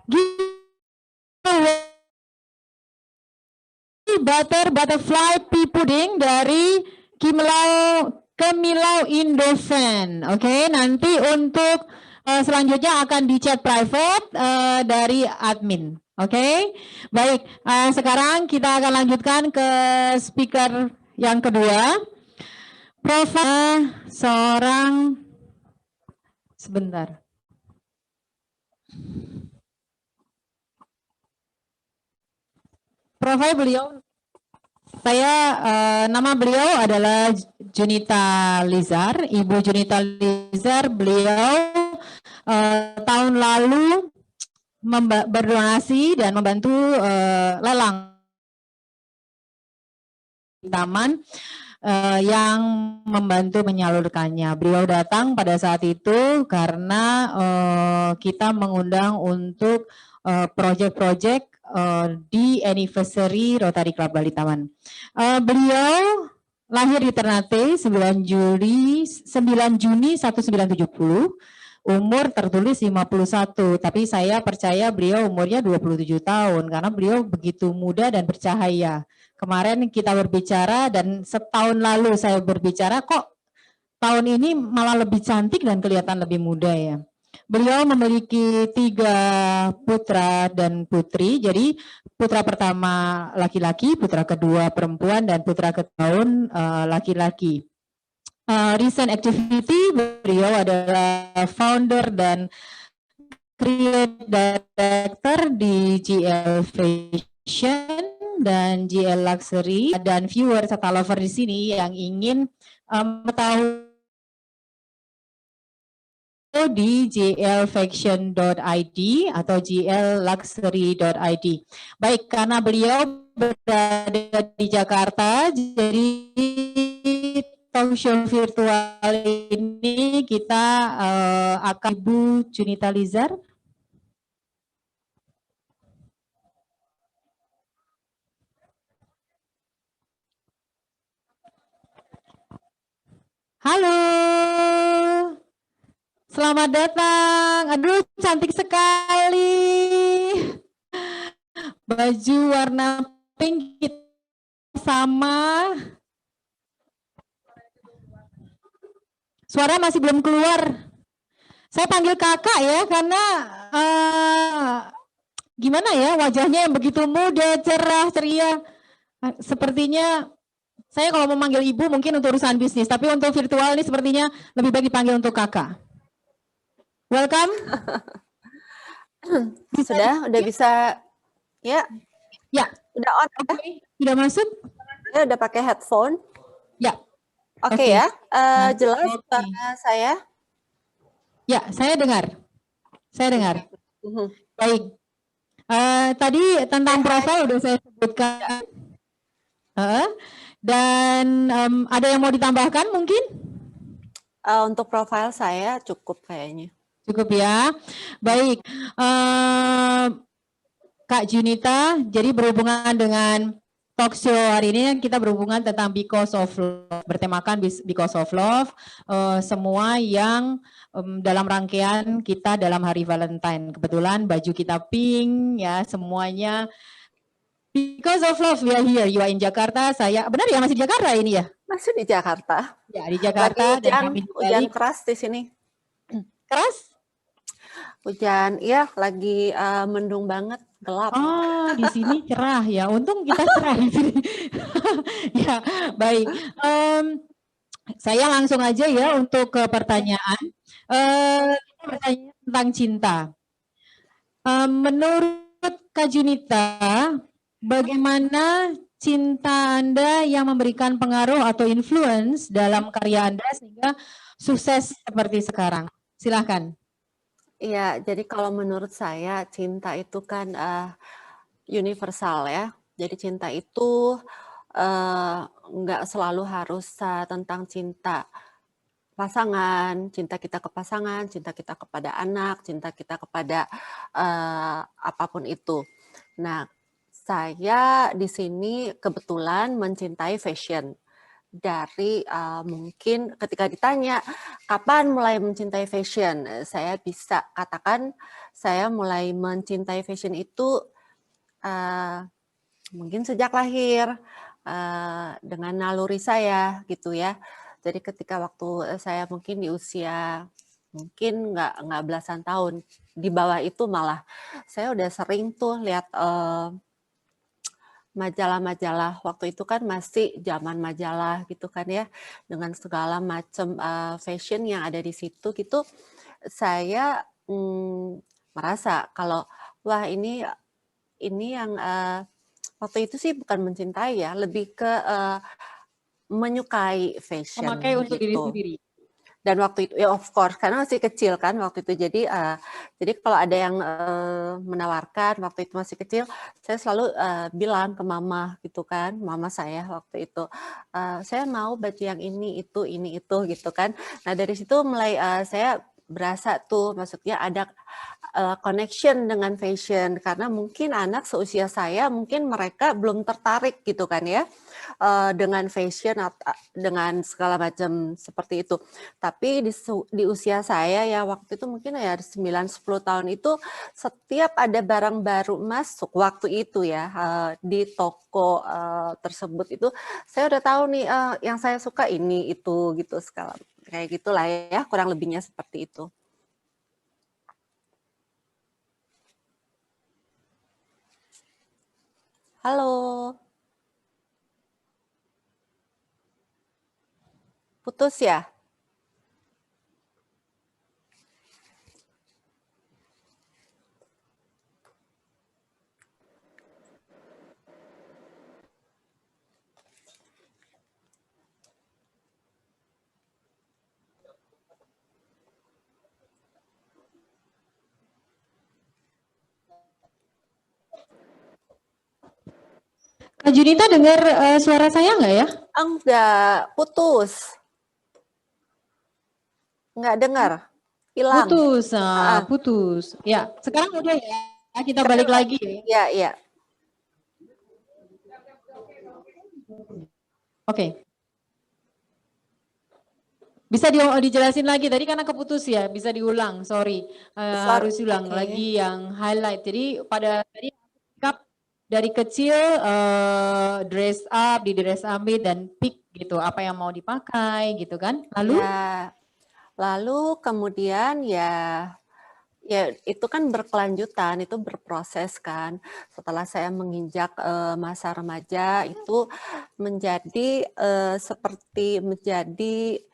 giveaway butterfly pea pudding dari Kemilau Indovan. Oke, nanti untuk selanjutnya akan di chat private dari admin. Oke, baik. Sekarang kita akan lanjutkan ke speaker yang kedua. Profil seorang sebentar. Profil beliau, nama beliau adalah Junita Lizar, Ibu Junita Lizar. Beliau tahun lalu berdonasi dan membantu lelang taman yang membantu menyalurkannya. Beliau datang pada saat itu karena kita mengundang untuk proyek-proyek di anniversary Rotary Club Bali Taman. Beliau lahir di Ternate 9 Juni 1970. Umur tertulis 51, tapi saya percaya beliau umurnya 27 tahun karena beliau begitu muda dan bercahaya. Kemarin kita berbicara dan setahun lalu saya berbicara, kok tahun ini malah lebih cantik dan kelihatan lebih muda ya. Beliau memiliki 3 putra dan putri, jadi putra pertama laki-laki, putra kedua perempuan, dan putra ketiga laki-laki. Recent activity, beliau adalah founder dan creative director di GL Fashion dan GL Luxury, dan viewer serta lover di sini yang ingin mengetahui di glfashion.id atau glluxury.id. Baik, karena beliau berada di Jakarta, jadi talk show virtual ini kita akan Ibu Junita Lizar. Halo, selamat datang. Aduh, cantik sekali. Baju warna pink sama. Suara masih belum keluar. Saya panggil kakak ya, karena gimana ya, wajahnya yang begitu muda, cerah, ceria. Sepertinya saya kalau mau manggil ibu mungkin untuk urusan bisnis, tapi untuk virtual ini sepertinya lebih baik dipanggil untuk kakak. Welcome. Udah bisa, ya? Ya. Udah on, ya? Sudah masuk? Ya, udah pakai headphone? Ya. Oke ya, jelas suara saya? Ya, saya dengar. Saya dengar. Baik. Tadi tentang profil udah saya sebutkan. Dan ada yang mau ditambahkan mungkin? Untuk profil saya cukup kayaknya. Cukup ya. Baik. Kak Junita, jadi berhubungan dengan talk show hari ini kita berhubungan tentang Because of Love, bertemakan Because of Love, semua yang dalam rangkaian kita dalam hari Valentine. Kebetulan baju kita pink ya, semuanya Because of Love, we are here. You are in Jakarta. Saya benar ya, masih di Jakarta ini ya? Masih di Jakarta. Ya, di Jakarta. Lagi hujan keras di sini. Keras? Hujan, iya, lagi mendung banget, gelap. Oh, di sini cerah ya. Untung kita cerah di sini. Ya, baik. Saya langsung aja ya untuk ke pertanyaan. Kita bertanya tentang cinta. Menurut Kak Junita, bagaimana cinta Anda yang memberikan pengaruh atau influence dalam karya Anda sehingga sukses seperti sekarang? Silahkan. Iya, jadi kalau menurut saya cinta itu kan universal ya. Jadi cinta itu nggak selalu harus tentang cinta pasangan, cinta kita ke pasangan, cinta kita kepada anak, cinta kita kepada apapun itu. Nah, saya di sini kebetulan mencintai fashion. dari mungkin ketika ditanya kapan mulai mencintai fashion, saya bisa katakan saya mulai mencintai fashion itu mungkin sejak lahir dengan naluri saya gitu ya. Jadi ketika waktu saya mungkin di usia mungkin nggak belasan tahun, di bawah itu malah saya udah sering tuh lihat majalah-majalah. Waktu itu kan masih zaman majalah gitu kan ya, dengan segala macam fashion yang ada di situ gitu. Saya merasa kalau wah ini yang waktu itu sih bukan mencintai ya, lebih ke menyukai fashion Memakai untuk diri gitu. sendiri. Dan waktu itu ya of course karena masih kecil kan waktu itu, jadi kalau ada yang menawarkan waktu itu masih kecil, saya selalu bilang ke mama gitu kan, mama saya waktu itu saya mau baju yang ini itu gitu kan. Nah dari situ mulai saya berasa tuh maksudnya ada connection dengan fashion, karena mungkin anak seusia saya mungkin mereka belum tertarik gitu kan ya dengan fashion dengan segala macam seperti itu. Tapi di usia saya ya waktu itu mungkin ya 9-10 tahun itu setiap ada barang baru masuk waktu itu ya di toko tersebut itu saya udah tahu nih yang saya suka ini itu gitu, segala kayak gitulah ya, kurang lebihnya seperti itu. Halo. Putus ya? Kak Junita dengar suara saya nggak ya? Enggak, putus. Enggak dengar, hilang. Putus, putus. Ya, sekarang udah ya, kita balik lagi ya. Iya. Oke. Bisa dijelasin lagi, tadi karena keputus ya, bisa diulang, sorry. Harus ulang lagi yang highlight. Jadi pada tadi dari kecil dress up, di dress up dan pick gitu, apa yang mau dipakai gitu kan. Lalu? Ya, lalu kemudian ya itu kan berkelanjutan, itu berproses kan. Setelah saya menginjak masa remaja itu menjadi seperti menjadi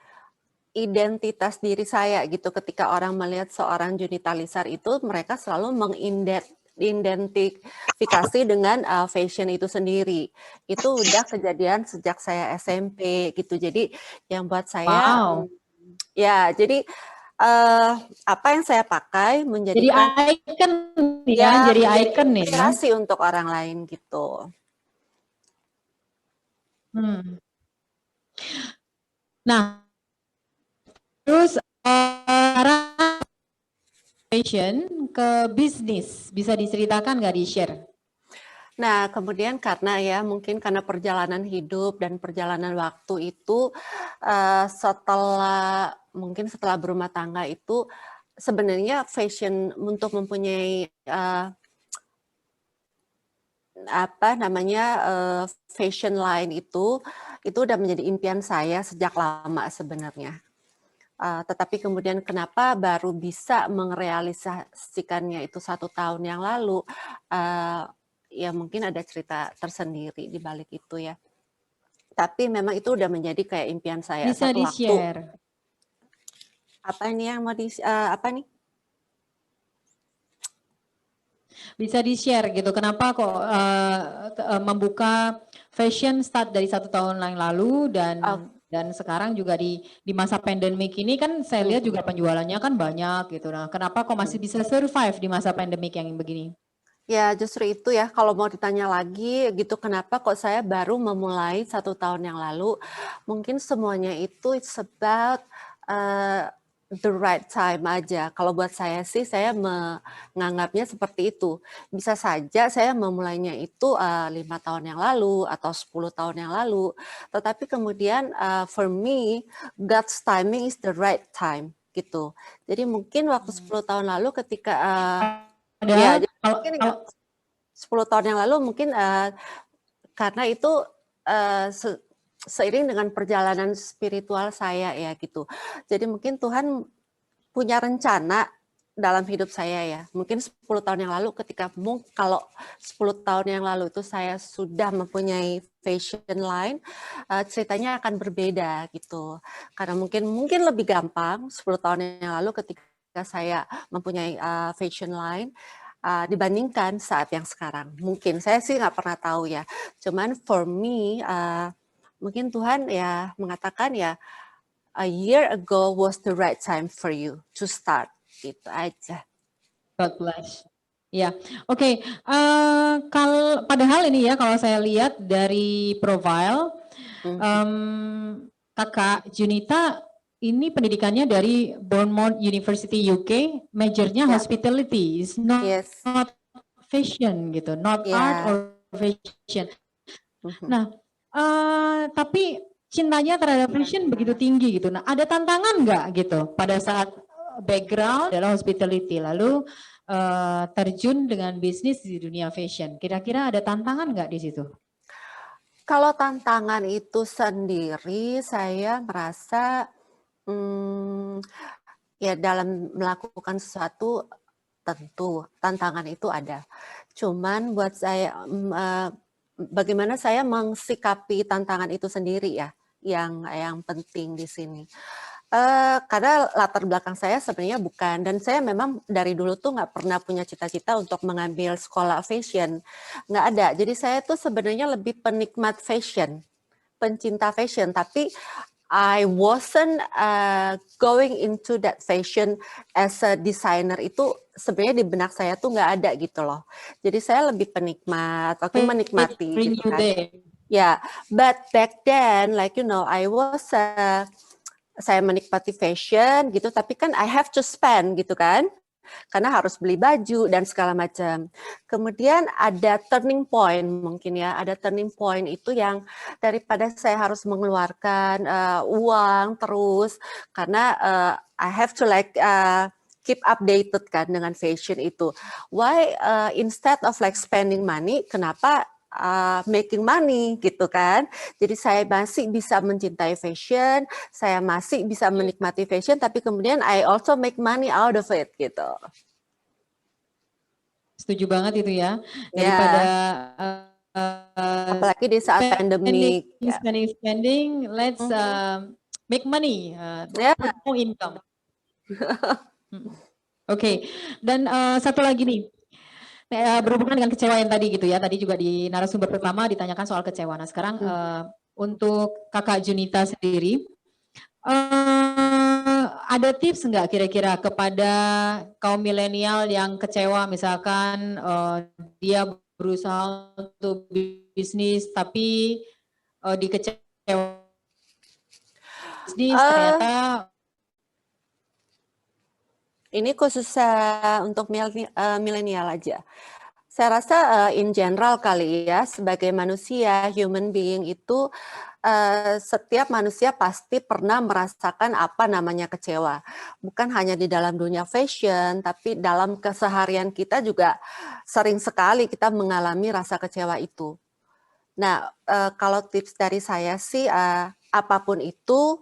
identitas diri saya gitu. Ketika orang melihat seorang Junita Lisar itu, mereka selalu mengidentifikasi dengan fashion itu sendiri. Itu udah kejadian sejak saya SMP gitu. Jadi yang buat saya ya jadi apa yang saya pakai menjadikan jadi icon ya, jadi icon nih. Inspirasi untuk orang lain gitu. Nah, terus fashion ke bisnis, bisa diceritakan nggak, di-share? Nah, kemudian karena ya mungkin karena perjalanan hidup dan perjalanan waktu itu setelah berumah tangga itu sebenarnya fashion untuk mempunyai fashion line itu udah menjadi impian saya sejak lama sebenarnya. Tetapi kemudian kenapa baru bisa merealisasikannya itu 1 tahun yang lalu, ya mungkin ada cerita tersendiri di balik itu ya. Tapi memang itu udah menjadi kayak impian saya bisa satu waktu. Di-share. Apa ini yang mau apa nih? Bisa di-share gitu, kenapa kok membuka fashion start dari 1 tahun yang lalu dan sekarang juga di masa pandemik ini kan saya lihat juga penjualannya kan banyak gitu. Nah, kenapa kok masih bisa survive di masa pandemik yang begini? Ya justru itu ya, kalau mau ditanya lagi gitu, kenapa kok saya baru memulai 1 tahun yang lalu, mungkin semuanya itu it's about the right time aja. Kalau buat saya sih, saya menganggapnya seperti itu. Bisa saja saya memulainya itu 5 tahun yang lalu atau 10 tahun yang lalu. Tetapi kemudian for me, God's timing is the right time gitu. Jadi mungkin waktu 10 tahun lalu ketika Padahal jadi mungkin 10 tahun yang lalu mungkin karena itu seiring dengan perjalanan spiritual saya ya gitu. Jadi mungkin Tuhan punya rencana dalam hidup saya ya. Mungkin 10 tahun yang lalu ketika kalau 10 tahun yang lalu itu saya sudah mempunyai fashion line, ceritanya akan berbeda gitu. Karena mungkin lebih gampang 10 tahun yang lalu ketika saya mempunyai fashion line dibandingkan saat yang sekarang. Mungkin saya sih nggak pernah tahu ya. Cuman for me mungkin Tuhan ya mengatakan ya a year ago was the right time for you to start. Gitu aja. God bless. Ya, oke. Padahal ini ya kalau saya lihat dari profile Kakak Junita ini pendidikannya dari Bournemouth University UK, majornya hospitality, is not fashion gitu, not art or fashion. Nah, tapi cintanya terhadap fashion begitu tinggi gitu. Nah, ada tantangan nggak gitu pada saat background adalah hospitality, lalu terjun dengan bisnis di dunia fashion. Kira-kira ada tantangan nggak di situ? Kalau tantangan itu sendiri, saya merasa ya dalam melakukan sesuatu tentu tantangan itu ada. Cuman buat saya bagaimana saya mensikapi tantangan itu sendiri ya, yang penting di sini. Karena latar belakang saya sebenarnya bukan, dan saya memang dari dulu tuh nggak pernah punya cita-cita untuk mengambil sekolah fashion, nggak ada. Jadi saya tuh sebenarnya lebih penikmat fashion, pencinta fashion, tapi I wasn't going into that fashion as a designer. Itu sebenarnya di benak saya tuh nggak ada gitu loh. Jadi saya lebih penikmat, menikmati gitu kan. Yeah, but back then, like you know, I was saya menikmati fashion gitu, tapi kan I have to spend gitu kan, karena harus beli baju dan segala macam. Kemudian ada turning point mungkin ya, ada turning point itu yang daripada saya harus mengeluarkan uang terus, karena I have to like keep updated kan dengan fashion itu. Why instead of like spending money, kenapa making money gitu kan. Jadi saya masih bisa mencintai fashion, saya masih bisa menikmati fashion, tapi kemudian I also make money out of it gitu. Setuju banget itu ya. Daripada apalagi di saat pandemi. Spending, let's make money, more income. Oke, dan satu lagi nih. Berhubungan dengan kecewa yang tadi gitu ya, tadi juga di narasumber pertama ditanyakan soal kecewa. Nah sekarang untuk Kakak Junita sendiri, ada tips nggak kira-kira kepada kaum milenial yang kecewa, misalkan dia berusaha untuk bisnis tapi dikecewa bisnis ternyata. Ini khusus untuk milenial aja. Saya rasa in general kali ya, sebagai manusia, human being itu setiap manusia pasti pernah merasakan apa namanya kecewa. Bukan hanya di dalam dunia fashion, tapi dalam keseharian kita juga sering sekali kita mengalami rasa kecewa itu. Nah, kalau tips dari saya sih, apapun itu,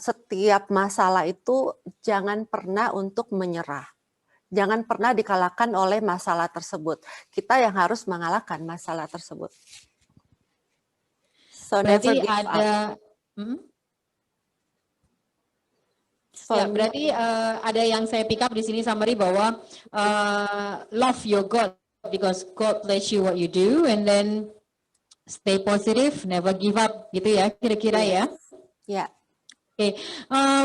setiap masalah itu jangan pernah untuk menyerah. Jangan pernah dikalahkan oleh masalah tersebut. Kita yang harus mengalahkan masalah tersebut. So berarti never give ada berarti ada yang saya pick up di sini summary bahwa love your God because God lets you what you do, and then stay positive, never give up gitu ya kira-kira ya. Ya. Oke,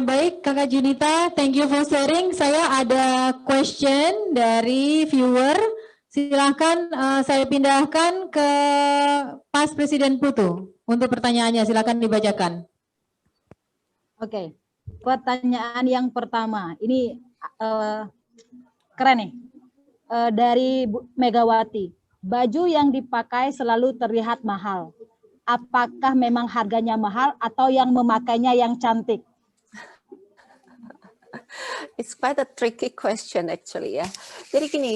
baik Kakak Junita, thank you for sharing. Saya ada question dari viewer. Silakan saya pindahkan ke Pas Presiden Putu untuk pertanyaannya. Silakan dibacakan. Oke, Pertanyaan yang pertama, ini keren nih. Dari Bu Megawati, baju yang dipakai selalu terlihat mahal. Apakah memang harganya mahal atau yang memakainya yang cantik? It's quite a tricky question actually ya. Jadi gini,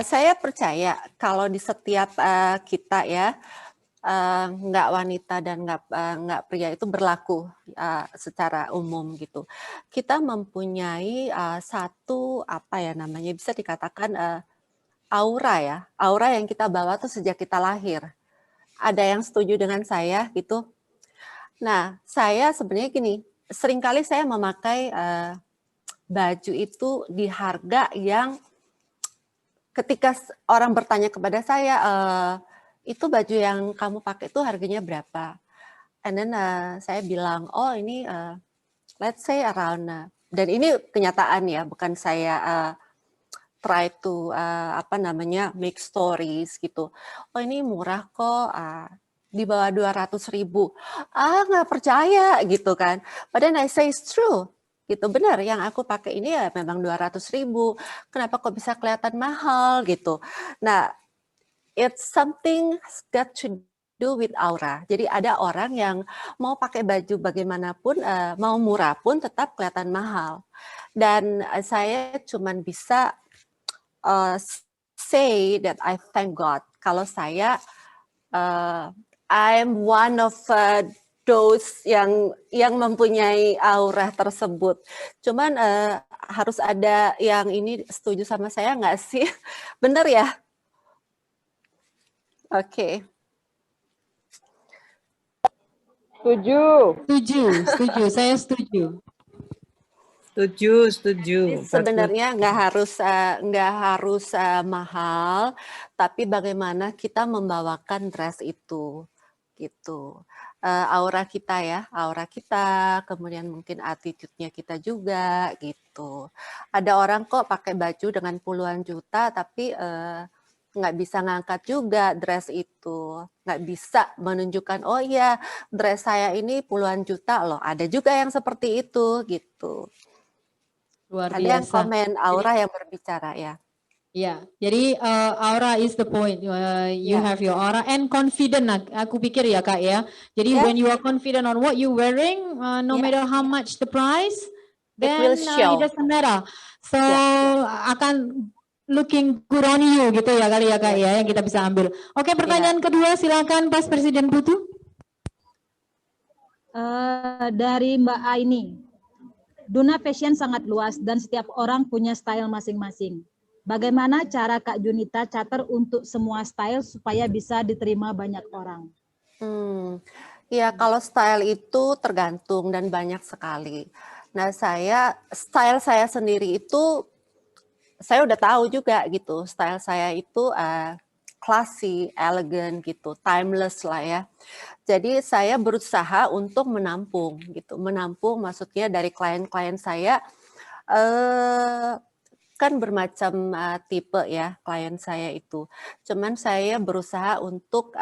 saya percaya kalau di setiap kita ya, nggak wanita dan nggak pria itu berlaku secara umum gitu. Kita mempunyai satu apa ya namanya bisa dikatakan aura ya, aura yang kita bawa tuh sejak kita lahir. Ada yang setuju dengan saya gitu? Nah, saya sebenarnya gini, seringkali saya memakai baju itu di harga yang ketika orang bertanya kepada saya, itu baju yang kamu pakai itu harganya berapa? And then saya bilang, oh ini let's say around, dan ini kenyataan ya, bukan saya try to apa namanya make stories gitu. Oh ini murah kok, di bawah 200.000. Nggak percaya gitu kan. Padahal I say it's true. Gitu benar, yang aku pakai ini ya memang 200.000. Kenapa kok bisa kelihatan mahal gitu. Nah, it's something that to do with aura. Jadi ada orang yang mau pakai baju bagaimanapun, mau murah pun tetap kelihatan mahal. Dan saya cuman bisa say that I thank God kalau saya I'm one of those yang mempunyai aura tersebut. Cuman harus ada yang ini setuju sama saya nggak sih? Bener ya? Oke. Setuju. Setuju, saya setuju. Setuju. Sebenarnya nggak harus mahal, tapi bagaimana kita membawakan dress itu, gitu. Aura kita, kemudian mungkin attitude-nya kita juga, gitu. Ada orang kok pakai baju dengan puluhan juta, tapi nggak bisa ngangkat juga dress itu, nggak bisa menunjukkan, oh iya dress saya ini puluhan juta loh. Ada juga yang seperti itu, gitu. Luar Ada yang biasa. komen aura yang berbicara ya. Ya, jadi aura is the point. You have your aura and confident. Aku pikir ya Kak ya. Jadi when you are confident on what you wearing, no matter how much the price, then will show. it doesn't matter. So akan looking good on you gitu ya kali ya Kak ya yang kita bisa ambil. Oke, pertanyaan kedua silakan Pas Presiden Putu. Dari Mbak Aini. Dunia fashion sangat luas dan setiap orang punya style masing-masing. Bagaimana cara Kak Junita cater untuk semua style supaya bisa diterima banyak orang? Ya kalau style itu tergantung dan banyak sekali. Nah style saya sendiri itu, saya udah tahu juga gitu. Style saya itu classy, elegant gitu, timeless lah ya. Jadi saya berusaha untuk menampung gitu. Menampung maksudnya dari klien-klien saya kan bermacam tipe ya klien saya itu. Cuman saya berusaha untuk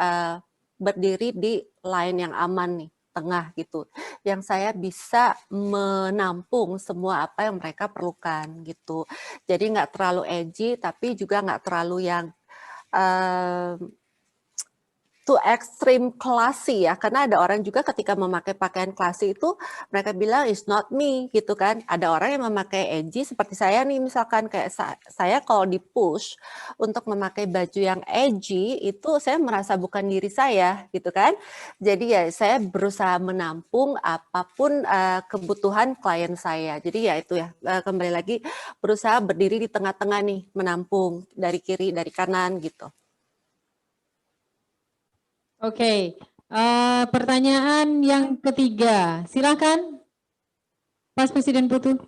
berdiri di line yang aman nih, tengah gitu. Yang saya bisa menampung semua apa yang mereka perlukan gitu. Jadi nggak terlalu edgy tapi juga nggak terlalu yang too extreme classy ya, karena ada orang juga ketika memakai pakaian classy itu mereka bilang it's not me gitu kan. Ada orang yang memakai edgy seperti saya nih misalkan kayak saya kalau di push untuk memakai baju yang edgy itu saya merasa bukan diri saya gitu kan. Jadi ya saya berusaha menampung apapun kebutuhan klien saya. Jadi ya itu ya kembali lagi berusaha berdiri di tengah-tengah nih, menampung dari kiri dari kanan gitu. Oke, pertanyaan yang ketiga, silakan Pas Presiden Putu.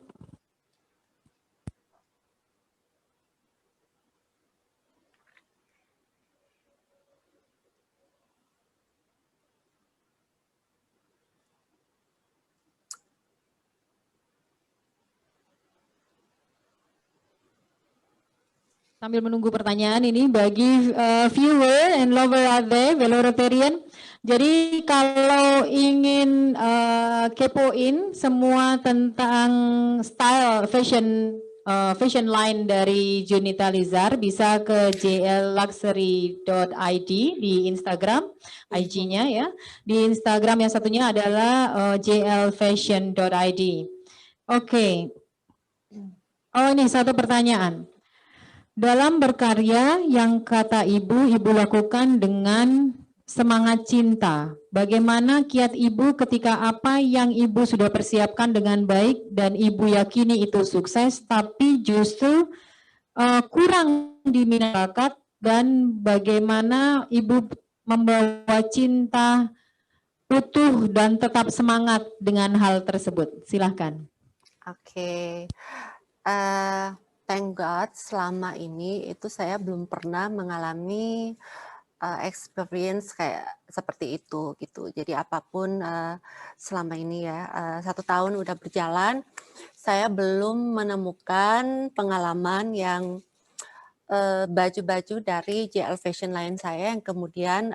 Sambil menunggu pertanyaan ini bagi viewer and lover out there, Velorotarian, Jadi kalau ingin kepoin semua tentang style fashion line dari Junita Lizar, bisa ke jlluxury.id di Instagram, IG-nya ya. Di Instagram yang satunya adalah jlfashion.id. Oke. Oh, ini satu pertanyaan. Dalam berkarya yang kata Ibu lakukan dengan semangat cinta. Bagaimana kiat Ibu ketika apa yang Ibu sudah persiapkan dengan baik dan Ibu yakini itu sukses, tapi justru kurang diminati masyarakat, dan bagaimana Ibu membawa cinta utuh dan tetap semangat dengan hal tersebut? Silahkan. Oke. Thank God selama ini itu saya belum pernah mengalami experience kayak seperti itu gitu. Jadi apapun selama ini ya 1 tahun udah berjalan, saya belum menemukan pengalaman yang baju-baju dari JL Fashion Line saya yang kemudian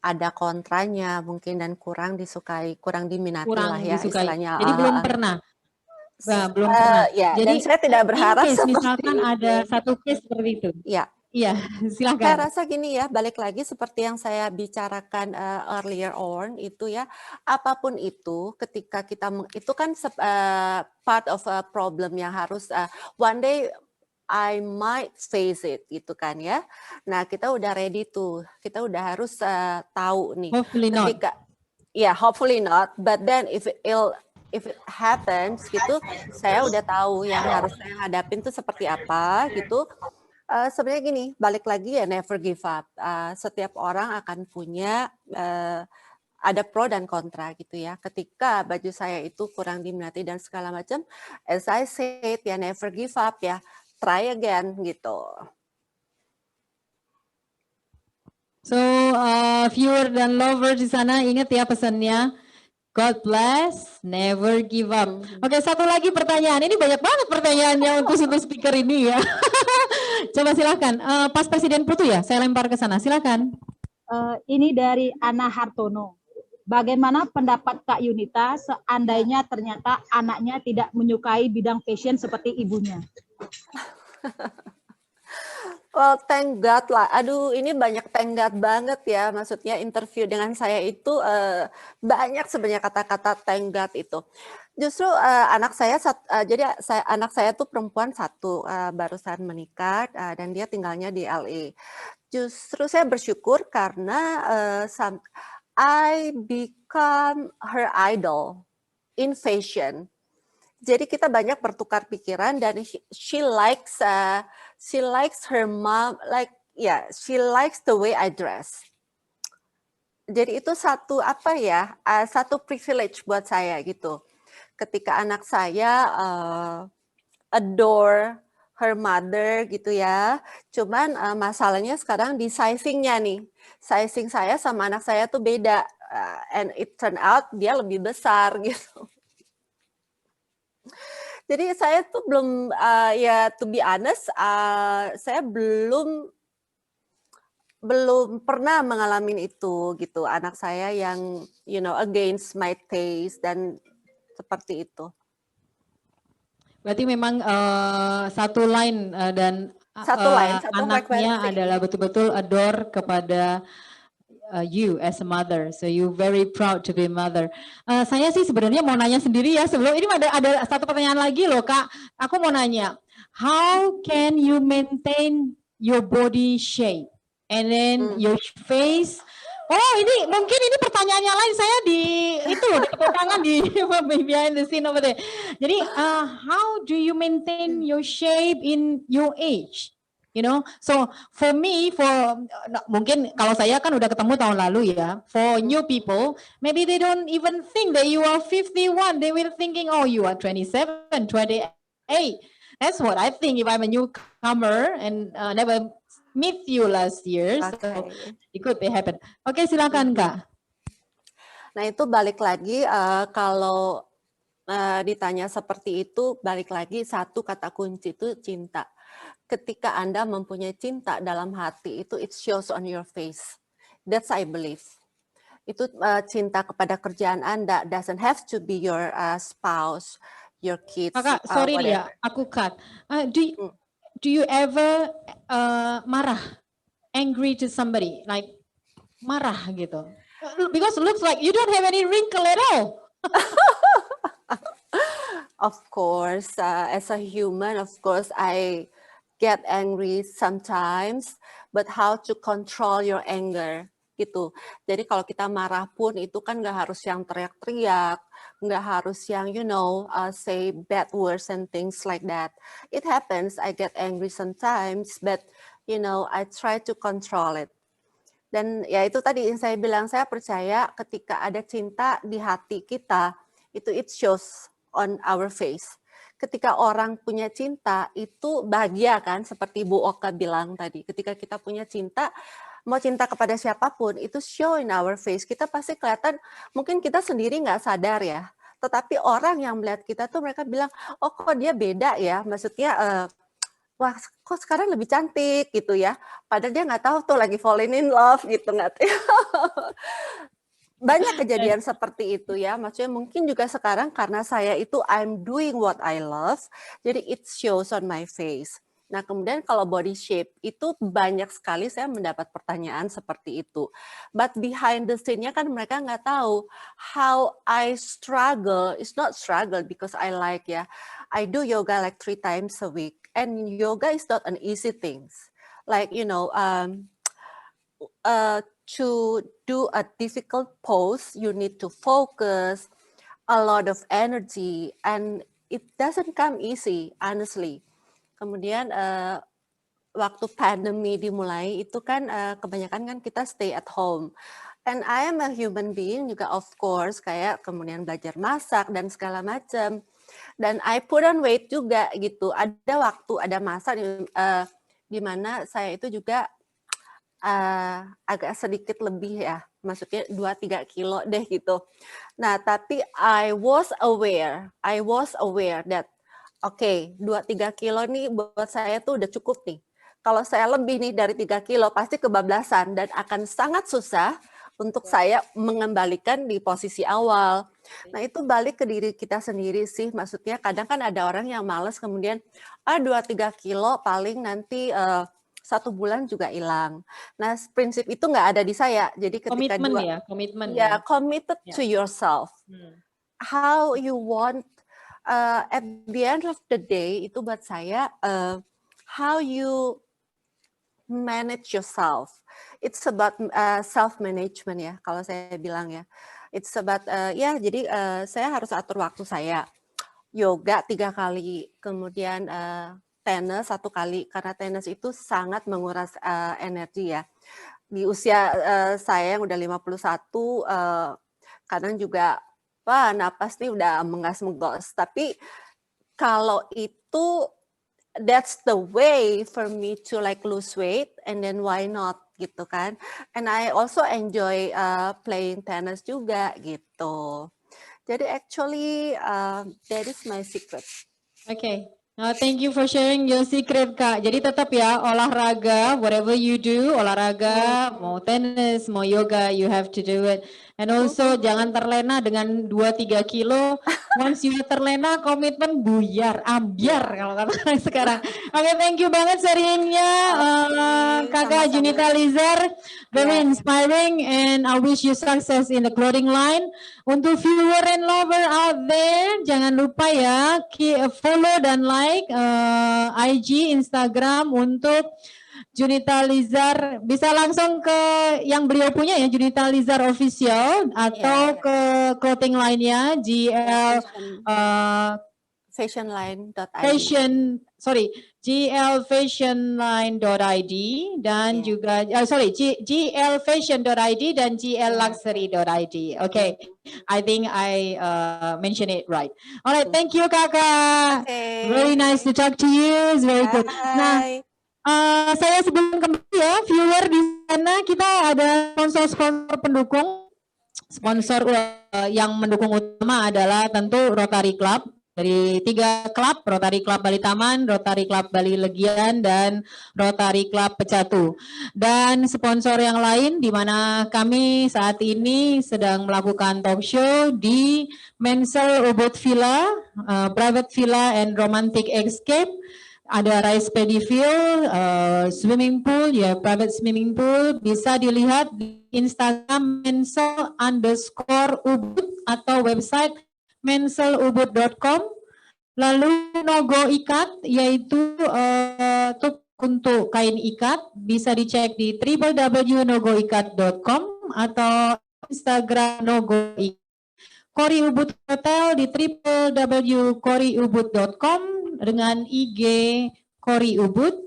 ada kontranya mungkin dan kurang disukai, kurang diminati lah ya istilahnya. Jadi belum pernah. Nah, belum pernah. Ya, Jadi dan saya tidak berharap case, seperti misalkan itu. ada satu case seperti itu. Ya. Iya, Saya silakan. rasa gini ya, balik lagi seperti yang saya bicarakan earlier on itu ya, apapun itu ketika kita itu kan part of a problem yang harus one day I might face it gitu kan ya. Nah, kita udah ready tuh. Kita udah harus tahu nih Hopefully not. ketika ya hopefully not, but then if it happens gitu, saya udah tahu yang harus saya hadapin tuh seperti apa gitu. Sebenarnya gini, balik lagi ya never give up. Setiap orang akan punya ada pro dan kontra gitu ya. Ketika baju saya itu kurang diminati dan segala macam, as I said ya never give up ya, try again gitu. So viewer dan lover di sana ingat ya pesannya. God bless, never give up. Oke, satu lagi pertanyaan. Ini banyak banget pertanyaannya untuk speaker ini ya. Coba silakan. Pas Presiden Putu ya, saya lempar ke sana. Silakan. Ini dari Ana Hartono. Bagaimana pendapat Kak Yunita seandainya ternyata anaknya tidak menyukai bidang fashion seperti ibunya? Well, thank God lah. Aduh, ini banyak thank God banget ya. Maksudnya interview dengan saya itu banyak sebenarnya kata-kata thank God itu. Justru anak saya, anak saya tuh perempuan satu, barusan menikah dan dia tinggalnya di LA. Justru saya bersyukur karena I become her idol in fashion. Jadi kita banyak bertukar pikiran dan she likes her mom, like yeah, she likes the way I dress. Jadi itu satu apa ya, satu privilege buat saya gitu. Ketika anak saya adore her mother gitu ya. Cuman masalahnya sekarang di sizingnya nih. Sizing saya sama anak saya tuh beda, and it turn out dia lebih besar gitu. Jadi saya tuh belum ya to be honest, saya belum pernah mengalami itu gitu. Anak saya yang against my taste dan seperti itu. Berarti memang satu line dan satu anaknya adalah betul-betul adore kepada you as a mother, so you very proud to be a mother. Saya sih sebenarnya mau nanya sendiri ya, sebelum ini ada satu pertanyaan lagi loh Kak. Aku mau nanya, how can you maintain your body shape and then your face? Oh, ini mungkin ini pertanyaannya lain, saya di itu di tangan di behind the scene over there. Jadi how do you maintain your shape in your age? You know, so for me, mungkin kalau saya kan udah ketemu tahun lalu ya. For new people, maybe they don't even think that you are 51. They will thinking, oh, you are 27, 28. That's what I think if I'm a newcomer and never meet you last year. Okay. So it could be happen. Oke, silakan Kak. Nah itu balik lagi kalau ditanya seperti itu, balik lagi satu kata kunci itu cinta. Ketika Anda mempunyai cinta dalam hati itu it shows on your face. That's I believe. Itu cinta kepada kerjaan Anda, doesn't have to be your spouse, your kids, Kakak, sorry nih ya, whatever. aku cut. Do you ever marah, angry to somebody, like marah gitu? Because it looks like you don't have any wrinkle at all. Of course, as a human, of course, I get angry sometimes, but how to control your anger gitu. Jadi kalau kita marah pun itu kan nggak harus yang teriak-teriak, nggak harus yang say bad words and things like that. It happens, I get angry sometimes, but I try to control it. Dan ya itu tadi yang saya bilang, saya percaya ketika ada cinta di hati kita, itu it shows on our face. Ketika orang punya cinta, itu bahagia kan, seperti Bu Oka bilang tadi. Ketika kita punya cinta, mau cinta kepada siapapun, itu show in our face. Kita pasti kelihatan, mungkin kita sendiri nggak sadar ya, tetapi orang yang melihat kita tuh mereka bilang, oh kok dia beda ya, maksudnya wah kok sekarang lebih cantik gitu ya, padahal dia nggak tahu tuh lagi falling in love gitu, nggak tahu. Banyak kejadian seperti itu ya, maksudnya mungkin juga sekarang karena saya itu I'm doing what I love, jadi it shows on my face. Nah kemudian kalau body shape itu banyak sekali saya mendapat pertanyaan seperti itu. But behind the scene-nya kan mereka nggak tahu how I struggle. It's not struggle because I like ya. I do yoga like 3 times a week. And yoga is not an easy thing. Like, to do a difficult pose, you need to focus, a lot of energy, and it doesn't come easy, honestly. Kemudian waktu pandemi dimulai itu kan kebanyakan kan kita stay at home. And I am a human being juga of course, kayak kemudian belajar masak dan segala macam. Dan I put on weight juga gitu. Ada waktu, ada masa di mana saya itu juga agak sedikit lebih ya, maksudnya 2-3 kilo deh gitu. Nah, tapi I was aware that oke, 2-3 kilo nih buat saya tuh udah cukup nih. Kalau saya lebih nih dari 3 kilo pasti kebablasan dan akan sangat susah untuk saya mengembalikan di posisi awal. Nah itu balik ke diri kita sendiri sih, maksudnya kadang kan ada orang yang malas kemudian 2-3 kilo paling nanti 1 bulan juga hilang. Nah prinsip itu nggak ada di saya. Jadi ketika komitmen committed to yourself. How you want at the end of the day itu buat saya how you manage yourself. It's about self-management ya, kalau saya bilang ya. It's about, jadi saya harus atur waktu saya. Yoga 3 kali, kemudian tenis 1 kali, karena tenis itu sangat menguras energi ya. Di usia saya yang udah 51, kadang juga, napas nih udah mengas-menggos. Tapi kalau itu, that's the way for me to like lose weight, and then why not gitu kan. And I also enjoy playing tennis juga gitu. Jadi actually that is my secret. Okay. Thank you for sharing your secret, Kak. Jadi tetap ya olahraga, whatever you do, olahraga, mau tenis, mau yoga, you have to do it. And also jangan terlena dengan 2-3 kilo. Once you terlena, komitmen buyar, ambiar kalau kata orang sekarang. Oke, thank you banget sharingnya, Kakak Junita Lizar. Very inspiring, and I wish you success in the clothing line. Untuk viewer and lover out there, jangan lupa ya, follow dan like IG, Instagram untuk Junita Lizar. Bisa langsung ke yang beliau punya ya, Junita Lizar Official, atau ke clothing line-nya GL glfashionline.id dan juga glfashion.id dan glluxury.id. Okay, I think I mentioned it right. Alright, thank you Kakak. Very nice to talk to you. It's very good. Nah, saya sebelum kembali ya, viewer di sana kita ada sponsor pendukung. Sponsor yang mendukung utama adalah tentu Rotary Club. dari 3 klub, Rotary Club Bali Taman, Rotary Club Bali Legian, dan Rotary Club Pecatu. Dan sponsor yang lain di mana kami saat ini sedang melakukan talk show di Mensel Ubud Villa, Private Villa and Romantic Escape. Ada rice paddy field, swimming pool, ya private swimming pool, bisa dilihat di Instagram mensel_ubud atau website menselubud.com. Lalu logo ikat, yaitu untuk kain ikat, bisa dicek di www.nogoikat.com atau Instagram Nogo Ikat. Kori Ubud Hotel di www.koriubud.com dengan IG Kori Ubud.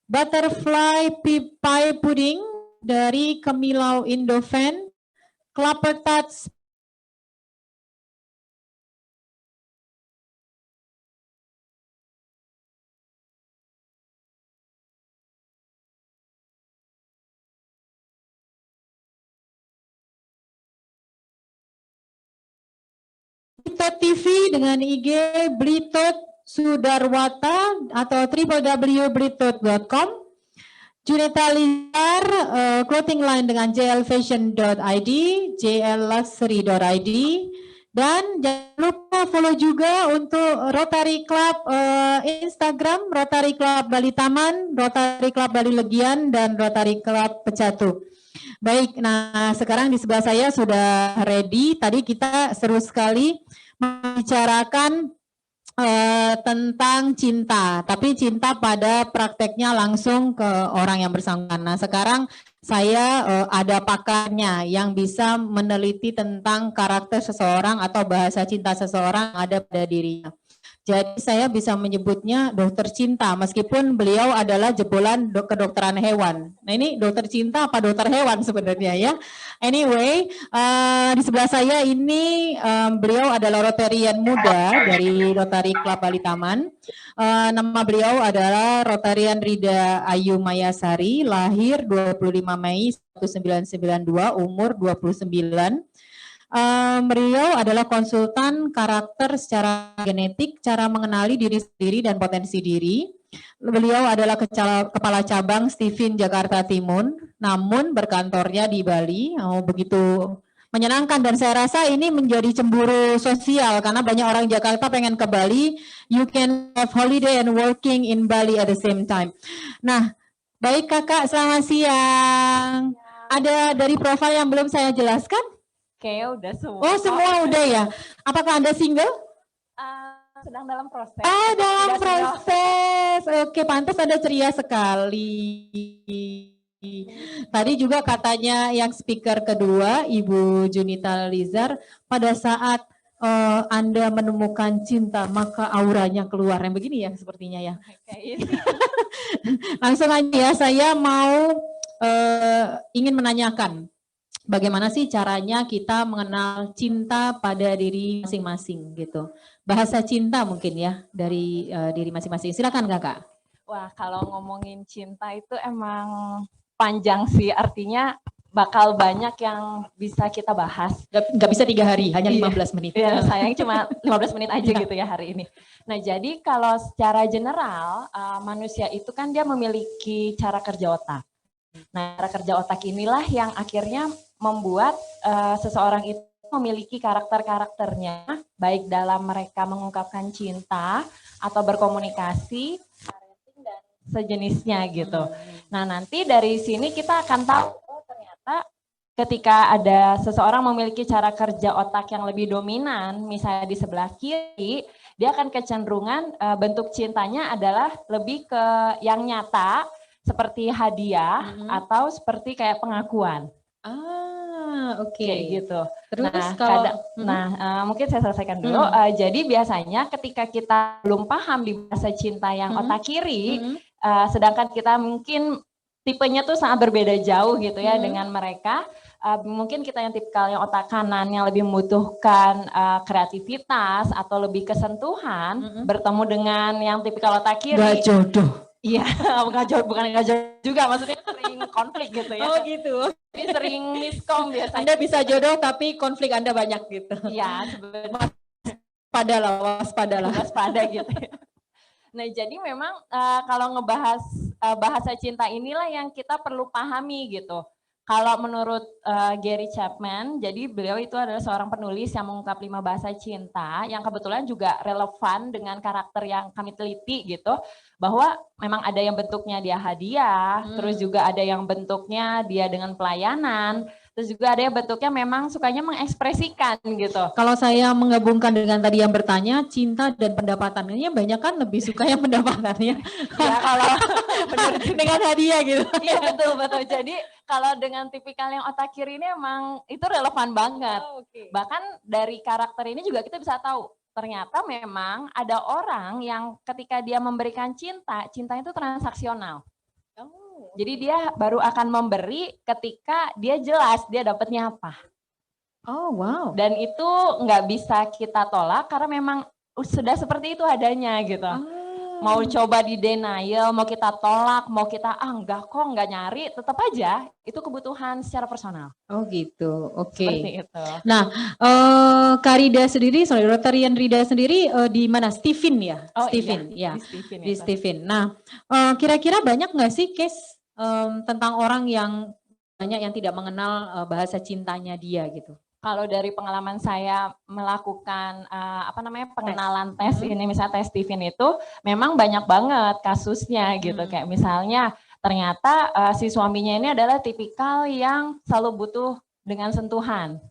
Butterfly Pie Pudding dari Kemilau Indovan. Clapper Touch Blitot TV dengan IG Blitot Sudarwata atau www.blitot.com. Junita Lizar clothing line dengan jlfashion.id, jlluxury.id, dan jangan lupa follow juga untuk Rotary Club Instagram, Rotary Club Bali Taman, Rotary Club Bali Legian, dan Rotary Club Pecatu. Baik, nah sekarang di sebelah saya sudah ready. Tadi kita seru sekali membicarakan tentang cinta, tapi cinta pada prakteknya langsung ke orang yang bersangkutan. Nah sekarang saya ada pakarnya yang bisa meneliti tentang karakter seseorang atau bahasa cinta seseorang yang ada pada dirinya. Jadi saya bisa menyebutnya dokter cinta meskipun beliau adalah jebolan kedokteran hewan. Nah ini dokter cinta apa dokter hewan sebenarnya ya. Anyway, di sebelah saya ini beliau adalah Rotarian muda dari Rotary Club Bali Taman. Nama beliau adalah Rotarian Rida Ayu Mayasari, lahir 25 Mei 1992, umur 29. Beliau adalah konsultan karakter secara genetik, cara mengenali diri sendiri dan potensi diri. Beliau adalah kepala cabang Stephen Jakarta Timur, namun berkantornya di Bali. Begitu menyenangkan dan saya rasa ini menjadi cemburu sosial karena banyak orang Jakarta pengen ke Bali. You can have holiday and working in Bali at the same time. Nah, baik kakak, selamat siang. Ada dari profil yang belum saya jelaskan? Kayaknya udah semua. Oh semua udah ya. Apakah Anda single? Sedang dalam proses. Dalam proses. Oke, pantas Anda ceria sekali. Tadi juga katanya yang speaker kedua, Ibu Junita Lizar, pada saat Anda menemukan cinta, maka auranya keluar. Yang begini ya sepertinya ya. Langsung aja ya, saya mau ingin menanyakan. Bagaimana sih caranya kita mengenal cinta pada diri masing-masing gitu. Bahasa cinta mungkin ya dari diri masing-masing. Silakan kakak. Wah kalau ngomongin cinta itu emang panjang sih. Artinya bakal banyak yang bisa kita bahas. Gak bisa 3 hari, hanya 15 menit. Ya, sayang cuma 15 menit aja gitu ya hari ini. Nah jadi kalau secara general manusia itu kan dia memiliki cara kerja otak. Nah cara kerja otak inilah yang akhirnya membuat seseorang itu memiliki karakter-karakternya, baik dalam mereka mengungkapkan cinta atau berkomunikasi, parenting dan sejenisnya gitu. Nah nanti dari sini kita akan tahu, oh ternyata ketika ada seseorang memiliki cara kerja otak yang lebih dominan, misalnya di sebelah kiri, dia akan kecenderungan bentuk cintanya adalah lebih ke yang nyata, seperti hadiah atau seperti kayak pengakuan. Oke. Kayak gitu. Terus nah, kalau mungkin saya selesaikan dulu. Jadi biasanya ketika kita belum paham di bahasa cinta yang otak kiri, sedangkan kita mungkin tipenya tuh sangat berbeda jauh gitu ya dengan mereka. Mungkin kita yang tipikal yang otak kanan yang lebih membutuhkan kreativitas atau lebih kesentuhan, bertemu dengan yang tipikal otak kiri. Gak jodoh. Iya, bukan nggak jodoh juga, maksudnya sering konflik gitu ya. Oh gitu. Jadi sering miskom biasanya. Anda bisa jodoh tapi konflik Anda banyak gitu. Iya, sebenarnya Waspadalah. Waspada gitu. Nah, jadi memang kalau ngebahas bahasa cinta inilah yang kita perlu pahami gitu. Kalau menurut Gary Chapman, jadi beliau itu adalah seorang penulis yang mengungkap 5 bahasa cinta yang kebetulan juga relevan dengan karakter yang kami teliti gitu, bahwa memang ada yang bentuknya dia hadiah, terus juga ada yang bentuknya dia dengan pelayanan, terus juga ada yang bentuknya memang sukanya mengekspresikan gitu. Kalau saya menggabungkan dengan tadi yang bertanya, cinta dan pendapatannya banyak kan lebih suka yang pendapatannya. Ya kalau dengan hadiah gitu. Iya betul. Jadi kalau dengan tipikal yang otak kiri ini emang itu relevan banget. Bahkan dari karakter ini juga kita bisa tahu ternyata memang ada orang yang ketika dia memberikan cinta itu transaksional. Jadi dia baru akan memberi ketika dia jelas dia dapatnya apa. Oh wow. Dan itu nggak bisa kita tolak karena memang sudah seperti itu adanya gitu. Mau coba di denial, mau kita tolak, mau kita enggak kok, enggak nyari, tetap aja itu kebutuhan secara personal. Oh gitu, oke. Seperti itu. Nah, Kak Rida sendiri, Rotarian Rida sendiri di mana? Stephen ya? Oh, Stephen, iya, ya. di Stephen. Nah, kira-kira banyak nggak sih case tentang orang yang banyak yang tidak mengenal bahasa cintanya dia gitu? Kalau dari pengalaman saya melakukan pengenalan tes ini, misalnya tes Stephen itu memang banyak banget kasusnya gitu. Kayak misalnya ternyata si suaminya ini adalah tipikal yang selalu butuh dengan sentuhan.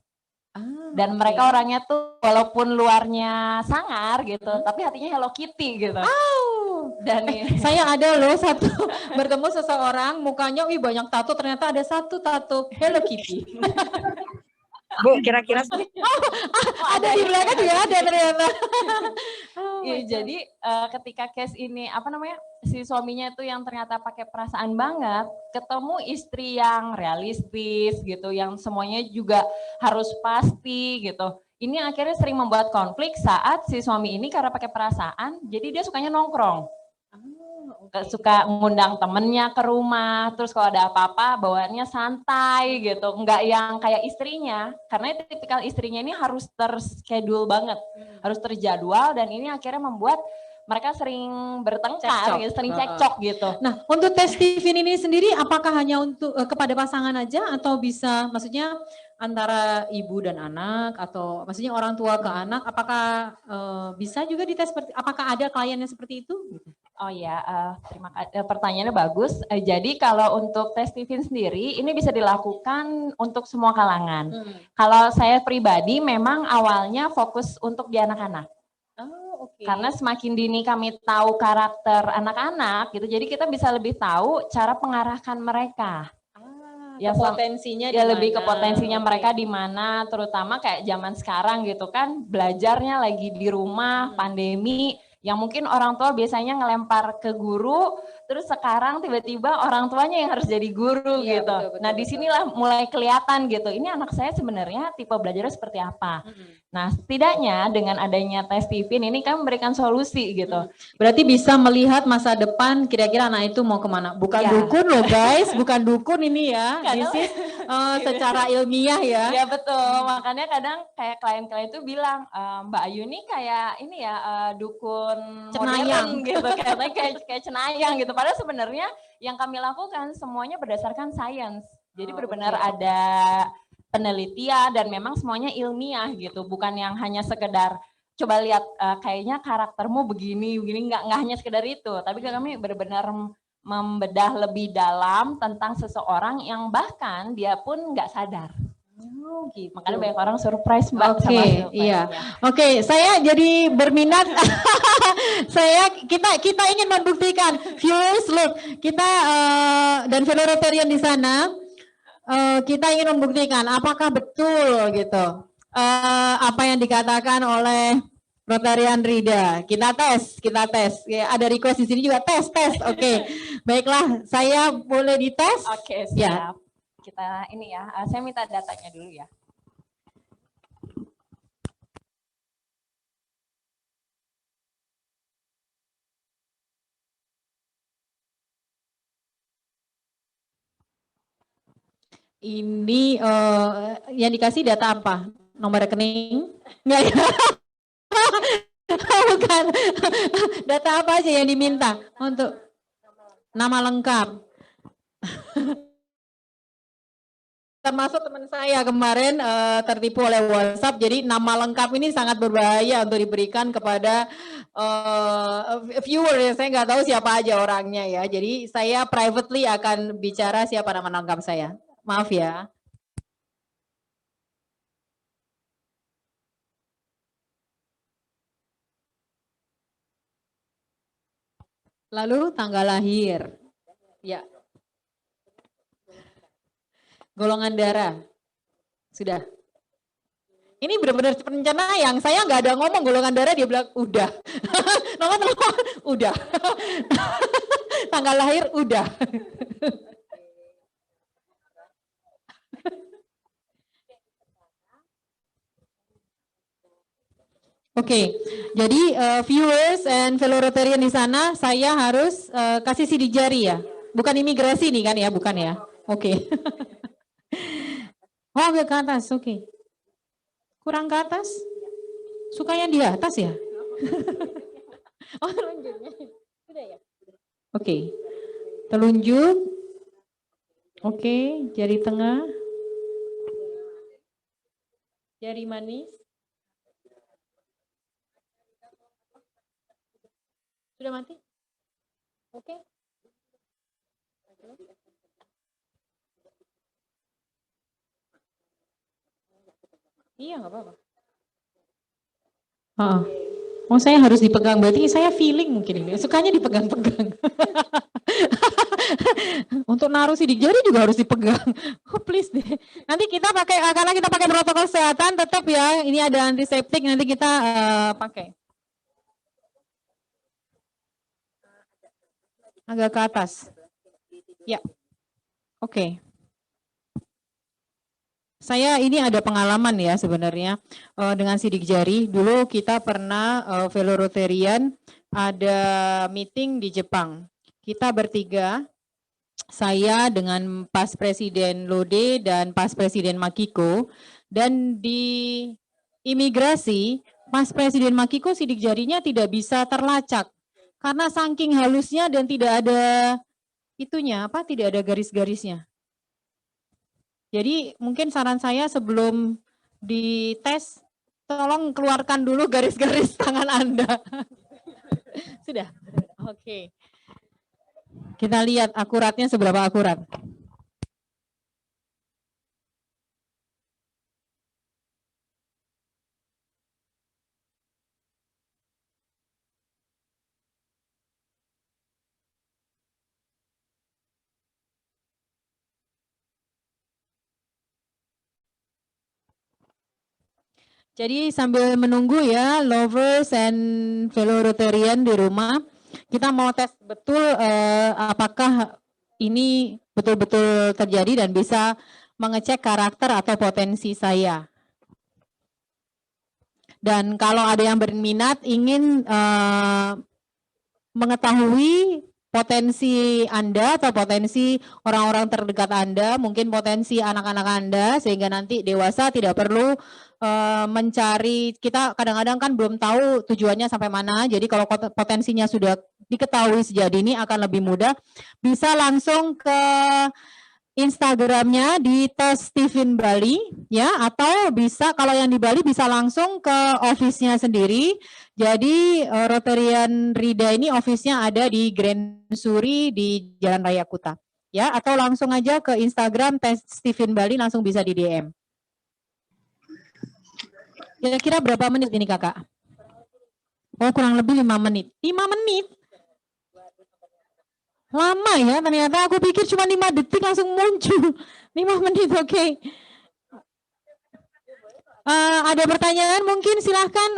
Dan mereka orangnya tuh walaupun luarnya sangar gitu, tapi hatinya Hello Kitty gitu. Dan saya ada loh satu bertemu seseorang mukanya banyak tato, ternyata ada satu tato Hello Kitty. Bu, kira-kira ada di belakang juga ada ternyata. Iya, jadi ketika case ini si suaminya itu yang ternyata pakai perasaan banget, ketemu istri yang realistis gitu, yang semuanya juga harus pasti gitu. Ini akhirnya sering membuat konflik saat si suami ini karena pakai perasaan, jadi dia sukanya nongkrong. Suka ngundang temennya ke rumah, terus kalau ada apa-apa bawaannya santai gitu, nggak yang kayak istrinya, karena tipikal istrinya ini harus terschedule banget, harus terjadwal, dan ini akhirnya membuat mereka sering bertengkar, gitu, sering cekcok gitu. Nah, untuk tes Stephen ini sendiri, apakah hanya untuk kepada pasangan aja atau bisa, maksudnya antara ibu dan anak atau maksudnya orang tua ke anak, apakah bisa juga dites seperti, apakah ada klien yang seperti itu? Oh ya, terima kasih. Pertanyaannya bagus. Jadi kalau untuk tes Stephen sendiri, ini bisa dilakukan untuk semua kalangan. Kalau saya pribadi memang awalnya fokus untuk di anak-anak. Karena semakin dini kami tahu karakter anak-anak, gitu, jadi kita bisa lebih tahu cara mengarahkan mereka. Potensinya ya lebih ke potensinya mereka di mana, terutama kayak zaman sekarang gitu kan, belajarnya lagi di rumah, pandemi. Yang mungkin orang tua biasanya ngelempar ke guru, terus sekarang tiba-tiba orang tuanya yang harus jadi guru gitu. Betul, nah disinilah mulai kelihatan gitu, ini anak saya sebenarnya tipe belajarnya seperti apa. Nah setidaknya dengan adanya tes Stephen ini kan memberikan solusi gitu. Berarti bisa melihat masa depan kira-kira anak itu mau kemana. Bukan dukun loh guys, bukan dukun ini ya. This is secara ilmiah ya. Ya betul, makanya kadang kayak klien-klien itu bilang, Mbak Ayu nih kayak ini ya dukun modern gitu, kayak cenayang gitu. Padahal sebenarnya yang kami lakukan semuanya berdasarkan sains. Jadi benar-benar ada penelitian dan memang semuanya ilmiah gitu, bukan yang hanya sekedar coba lihat kayaknya karaktermu begini, nggak hanya sekedar itu, tapi kami benar-benar membedah lebih dalam tentang seseorang yang bahkan dia pun nggak sadar. Gitu. Makanya banyak orang surprise Mbak. Oke, saya jadi berminat. kita ingin membuktikan, viewers look, kita dan fellow Rotarian di sana, kita ingin membuktikan apakah betul gitu apa yang dikatakan oleh Rotarian Rida. Kita tes. Ya, ada request di sini juga tes. Oke. Baiklah, saya boleh dites? Oke, siap. Ya. Kita ini ya, saya minta datanya dulu ya. Ini yang dikasih data apa? Nomor rekening? Enggak ya? Bukan. Data apa aja yang diminta untuk nama lengkap? Termasuk teman saya kemarin tertipu oleh WhatsApp, jadi nama lengkap ini sangat berbahaya untuk diberikan kepada viewer ya. Saya nggak tahu siapa aja orangnya ya, jadi saya privately akan bicara siapa nama lengkap saya. Maaf ya. Lalu tanggal lahir. Ya. Golongan darah. Sudah. Ini benar-benar perencana yang saya nggak ada ngomong golongan darah, dia bilang udah. Nomor telepon udah. Tanggal lahir udah. Oke, jadi viewers and fellow Rotarian di sana, saya harus kasih sidik jari ya, bukan imigrasi nih kan ya, bukan ya? Oke. Oh agak ke atas, oke. Kurang ke atas? Sukanya di atas ya? Oh telunjuknya, sudah ya? Oke, telunjuk. Oke, jari tengah. Jari manis. Sudah mati? Oke. Iya, nggak apa-apa. Oh, saya harus dipegang, berarti saya feeling mungkin ini. Sukanya dipegang-pegang. Untuk naruh sidik jari juga harus dipegang. Oh, please deh. Nanti kita pakai, karena kita pakai protokol kesehatan, tetap ya, ini ada antiseptik, nanti kita pakai. Agak ke atas. Ya. Oke. Saya ini ada pengalaman ya sebenarnya dengan sidik jari. Dulu kita pernah fellow Rotarian ada meeting di Jepang. Kita bertiga, saya dengan Pas Presiden Lode dan Pas Presiden Makiko, dan di imigrasi Pas Presiden Makiko sidik jarinya tidak bisa terlacak karena saking halusnya dan tidak ada itunya, tidak ada garis-garisnya. Jadi mungkin saran saya sebelum dites, tolong keluarkan dulu garis-garis tangan Anda. Sudah? Oke. Kita lihat akuratnya seberapa akurat. Jadi sambil menunggu ya, lovers and fellow Rotarian di rumah, kita mau tes betul apakah ini betul-betul terjadi dan bisa mengecek karakter atau potensi saya. Dan kalau ada yang berminat ingin mengetahui potensi Anda atau potensi orang-orang terdekat Anda, mungkin potensi anak-anak Anda, sehingga nanti dewasa tidak perlu mencari, kita kadang-kadang kan belum tahu tujuannya sampai mana, jadi kalau potensinya sudah diketahui sejak dini akan lebih mudah, bisa langsung ke Instagramnya di tes Stephen Bali ya, atau bisa kalau yang di Bali bisa langsung ke office-nya sendiri. Jadi Rotarian Rida ini office-nya ada di Grand Suri di Jalan Raya Kuta ya, atau langsung aja ke Instagram tes Stephen Bali, langsung bisa di DM. Kira-kira berapa menit ini kakak? Oh kurang lebih 5 menit. 5 menit? Lama ya ternyata, aku pikir cuma 5 detik langsung muncul. 5 menit, oke. Ada pertanyaan mungkin silahkan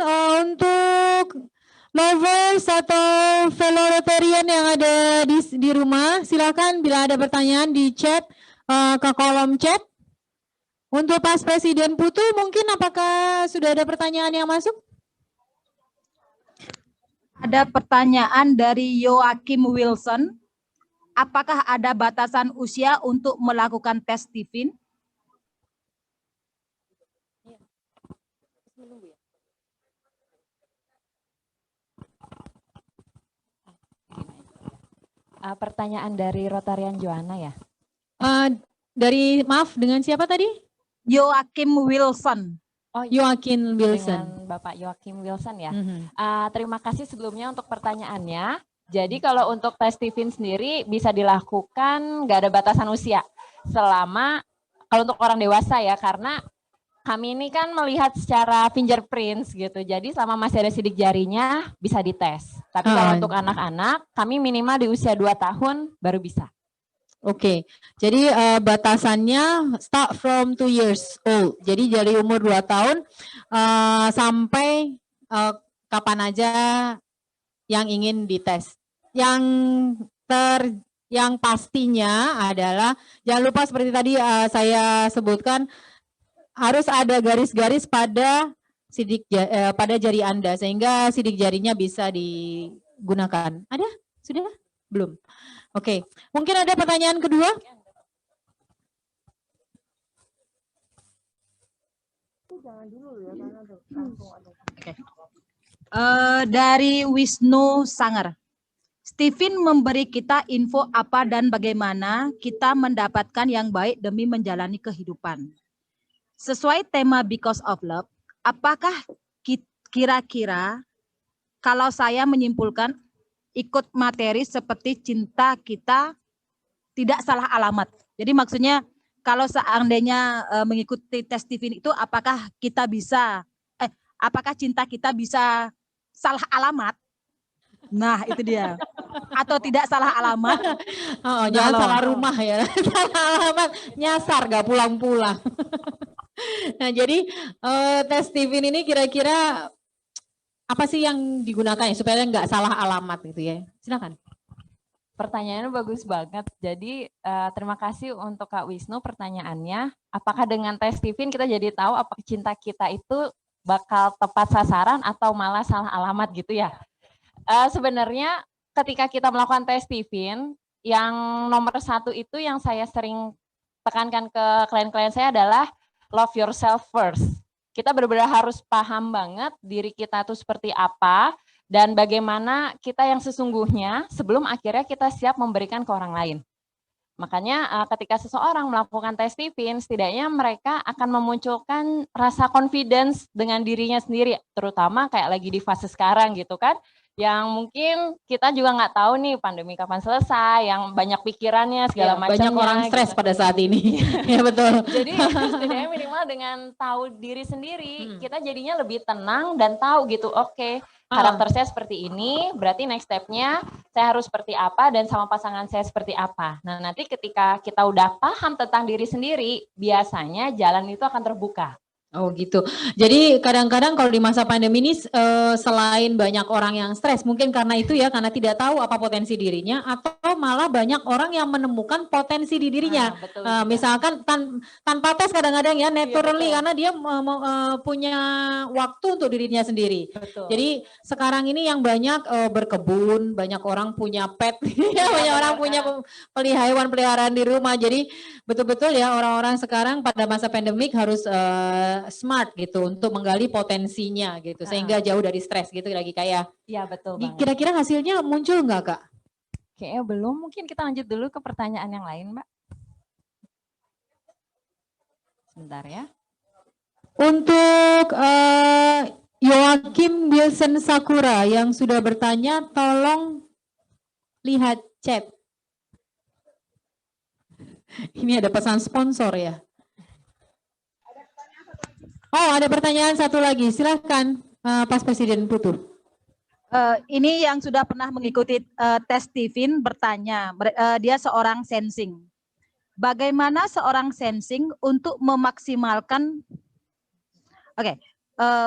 untuk lovers atau fellow Rotarian yang ada di rumah. Silahkan bila ada pertanyaan di chat, ke kolom chat. Untuk Pas Presiden Putu mungkin apakah sudah ada pertanyaan yang masuk? Ada pertanyaan dari Joachim Wilson. Apakah ada batasan usia untuk melakukan tes Stephen? Pertanyaan dari Rotarian Joanna ya. Maaf, dengan siapa tadi? Joachim Wilson. Oh, Joachim Wilson. Dengan Bapak Joachim Wilson ya. Mhm. Terima kasih sebelumnya untuk pertanyaannya. Jadi kalau untuk tes TIFIN sendiri bisa dilakukan, nggak ada batasan usia. Selama, kalau untuk orang dewasa ya, karena kami ini kan melihat secara fingerprints gitu. Jadi selama masih ada sidik jarinya bisa dites. Tapi kalau untuk anak-anak, kami minimal di usia 2 tahun baru bisa. Oke, jadi batasannya start from 2 years old. Jadi dari umur 2 tahun sampai kapan aja yang ingin dites. Yang pastinya adalah jangan lupa seperti tadi saya sebutkan harus ada garis-garis pada pada jari Anda sehingga sidik jarinya bisa digunakan. Ada? Sudah? Belum. Oke, mungkin ada pertanyaan kedua? Dari Wisnu Sanger. Stephen memberi kita info apa dan bagaimana kita mendapatkan yang baik demi menjalani kehidupan. Sesuai tema Because of Love, apakah kira-kira kalau saya menyimpulkan ikut materi seperti cinta kita tidak salah alamat. Jadi maksudnya kalau seandainya mengikuti tes Stephen itu apakah kita bisa apakah cinta kita bisa salah alamat? Nah, itu dia. Atau tidak salah alamat? Oh, jangan salah rumah ya. Salah alamat, nyasar gak pulang-pulang. Nah, jadi tes Stephen ini kira-kira apa sih yang digunakan ya supaya nggak salah alamat gitu ya? Silakan. Pertanyaannya bagus banget. Jadi terima kasih untuk Kak Wisnu pertanyaannya. Apakah dengan tes Stephen kita jadi tahu apakah cinta kita itu bakal tepat sasaran atau malah salah alamat gitu ya? Sebenarnya ketika kita melakukan tes Stephen, yang nomor 1 itu yang saya sering tekankan ke klien-klien saya adalah love yourself first. Kita benar-benar harus paham banget diri kita itu seperti apa dan bagaimana kita yang sesungguhnya sebelum akhirnya kita siap memberikan ke orang lain. Makanya ketika seseorang melakukan tes Stephen, setidaknya mereka akan memunculkan rasa confidence dengan dirinya sendiri, terutama kayak lagi di fase sekarang gitu kan. Yang mungkin kita juga nggak tahu nih pandemi kapan selesai, yang banyak pikirannya segala macamnya. Banyak orang stres pada saat ini. Ya betul. Jadi setidaknya minimal dengan tahu diri sendiri, kita jadinya lebih tenang dan tahu gitu, oke, karakter saya seperti ini, berarti next step-nya saya harus seperti apa dan sama pasangan saya seperti apa. Nah nanti ketika kita udah paham tentang diri sendiri, biasanya jalan itu akan terbuka. Oh gitu. Jadi kadang-kadang kalau di masa pandemi ini selain banyak orang yang stres, mungkin karena itu ya, karena tidak tahu apa potensi dirinya, atau malah banyak orang yang menemukan potensi di dirinya. Betul, misalkan tanpa tes kadang-kadang ya, naturally, karena dia punya waktu untuk dirinya sendiri. Betul. Jadi sekarang ini yang banyak berkebun, banyak orang punya pet, banyak orang punya hewan-peliharaan di rumah. Jadi betul-betul ya orang-orang sekarang pada masa pandemik harus smart gitu untuk menggali potensinya gitu sehingga jauh dari stres gitu lagi kayak. Iya betul banget. Kira-kira hasilnya muncul nggak Kak? Kayaknya belum, mungkin kita lanjut dulu ke pertanyaan yang lain Mbak. Sebentar ya. Untuk Joachim Wilson Sakura yang sudah bertanya, tolong lihat chat. Ini ada pesan sponsor ya. Oh, ada pertanyaan satu lagi. Silahkan, Pas Presiden Putu. Ini yang sudah pernah mengikuti tes Stephen bertanya, dia seorang sensing. Bagaimana seorang sensing untuk memaksimalkan,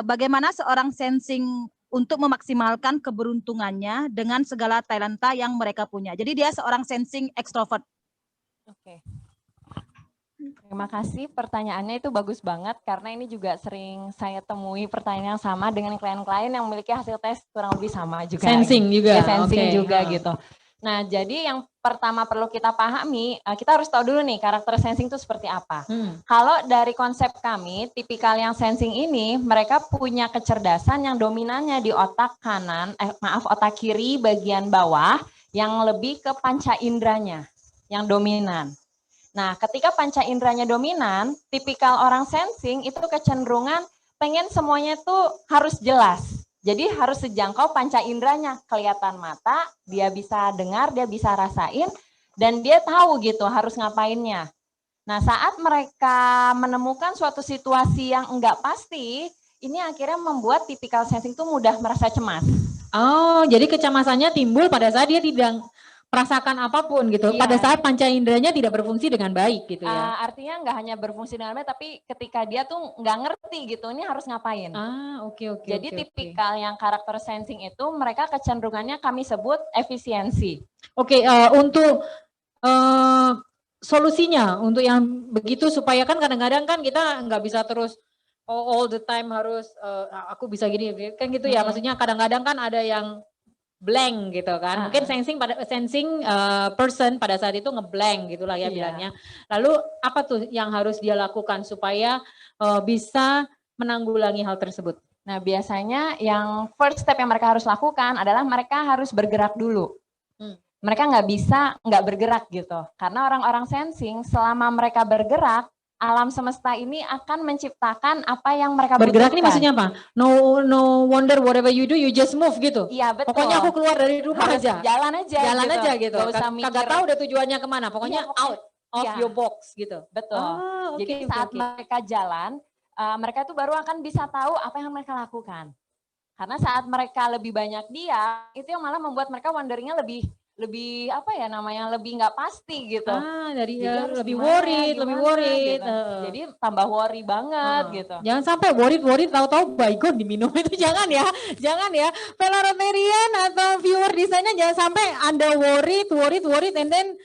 bagaimana seorang sensing untuk memaksimalkan keberuntungannya dengan segala talenta yang mereka punya. Jadi dia seorang sensing extrovert. Oke. Terima kasih, pertanyaannya itu bagus banget karena ini juga sering saya temui pertanyaan yang sama dengan klien-klien yang memiliki hasil tes kurang lebih sama juga. Sensing juga. Ya, sensing juga gitu. Nah, jadi yang pertama perlu kita pahami, kita harus tahu dulu nih karakter sensing itu seperti apa. Kalau dari konsep kami, tipikal yang sensing ini mereka punya kecerdasan yang dominannya di otak kanan, otak kiri bagian bawah yang lebih ke panca inderanya yang dominan. Nah, ketika panca inderanya dominan, tipikal orang sensing itu kecenderungan pengen semuanya tuh harus jelas. Jadi harus sejangkau panca inderanya, kelihatan mata, dia bisa dengar, dia bisa rasain, dan dia tahu gitu harus ngapainnya. Nah, saat mereka menemukan suatu situasi yang enggak pasti, ini akhirnya membuat tipikal sensing itu mudah merasa cemas. Oh, jadi kecemasannya timbul pada saat dia tidak merasakan apapun gitu. Iya. Pada saat panca inderanya tidak berfungsi dengan baik gitu ya. Artinya nggak hanya berfungsi dengan baik, tapi ketika dia tuh nggak ngerti gitu, ini harus ngapain. Oke. Jadi tipikal yang karakter sensing itu mereka kecenderungannya kami sebut efisiensi. Oke, untuk solusinya untuk yang begitu supaya kan kadang-kadang kan kita nggak bisa terus all the time harus aku bisa gini kan gitu ya. Maksudnya kadang-kadang kan ada yang blank gitu kan. Mungkin sensing person pada saat itu ngeblank gitulah ya bilangnya. Lalu apa tuh yang harus dia lakukan supaya bisa menanggulangi hal tersebut? Nah, biasanya yang first step yang mereka harus lakukan adalah mereka harus bergerak dulu. Mereka nggak bisa nggak bergerak gitu. Karena orang-orang sensing selama mereka bergerak, alam semesta ini akan menciptakan apa yang mereka bergerak butuhkan. Ini maksudnya apa? No wonder whatever you do, you just move gitu. Iya, betul. Pokoknya aku keluar dari rumah harus aja. Jalan aja gitu. Gak usah mikir. Kagak tahu udah tujuannya kemana. Pokoknya out of Iya. your box gitu. Betul. Jadi saat mereka jalan, mereka tuh baru akan bisa tahu apa yang mereka lakukan. Karena saat mereka lebih banyak diam, itu yang malah membuat mereka wonderingnya lebih apa ya namanya, lebih nggak pasti gitu. Dari Jadi lebih gimana, worried. gitu. Jadi tambah worry banget gitu. Jangan sampai worried tahu-tahu baygon diminum itu jangan ya. Fellow Rotarian atau viewer di sana jangan sampai Anda worried and then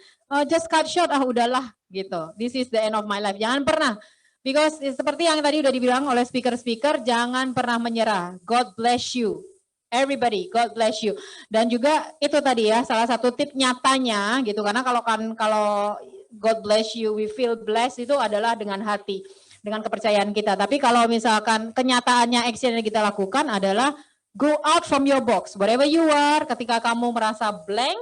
just cut short udahlah gitu. This is the end of my life. Jangan pernah. Because seperti yang tadi udah dibilang oleh speaker-speaker, jangan pernah menyerah. God bless you. Everybody, God bless you. Dan juga itu tadi ya salah satu tip nyatanya gitu, karena kalau God bless you, we feel blessed itu adalah dengan hati, dengan kepercayaan kita. Tapi kalau misalkan kenyataannya action yang kita lakukan adalah go out from your box, wherever you are. Ketika kamu merasa blank,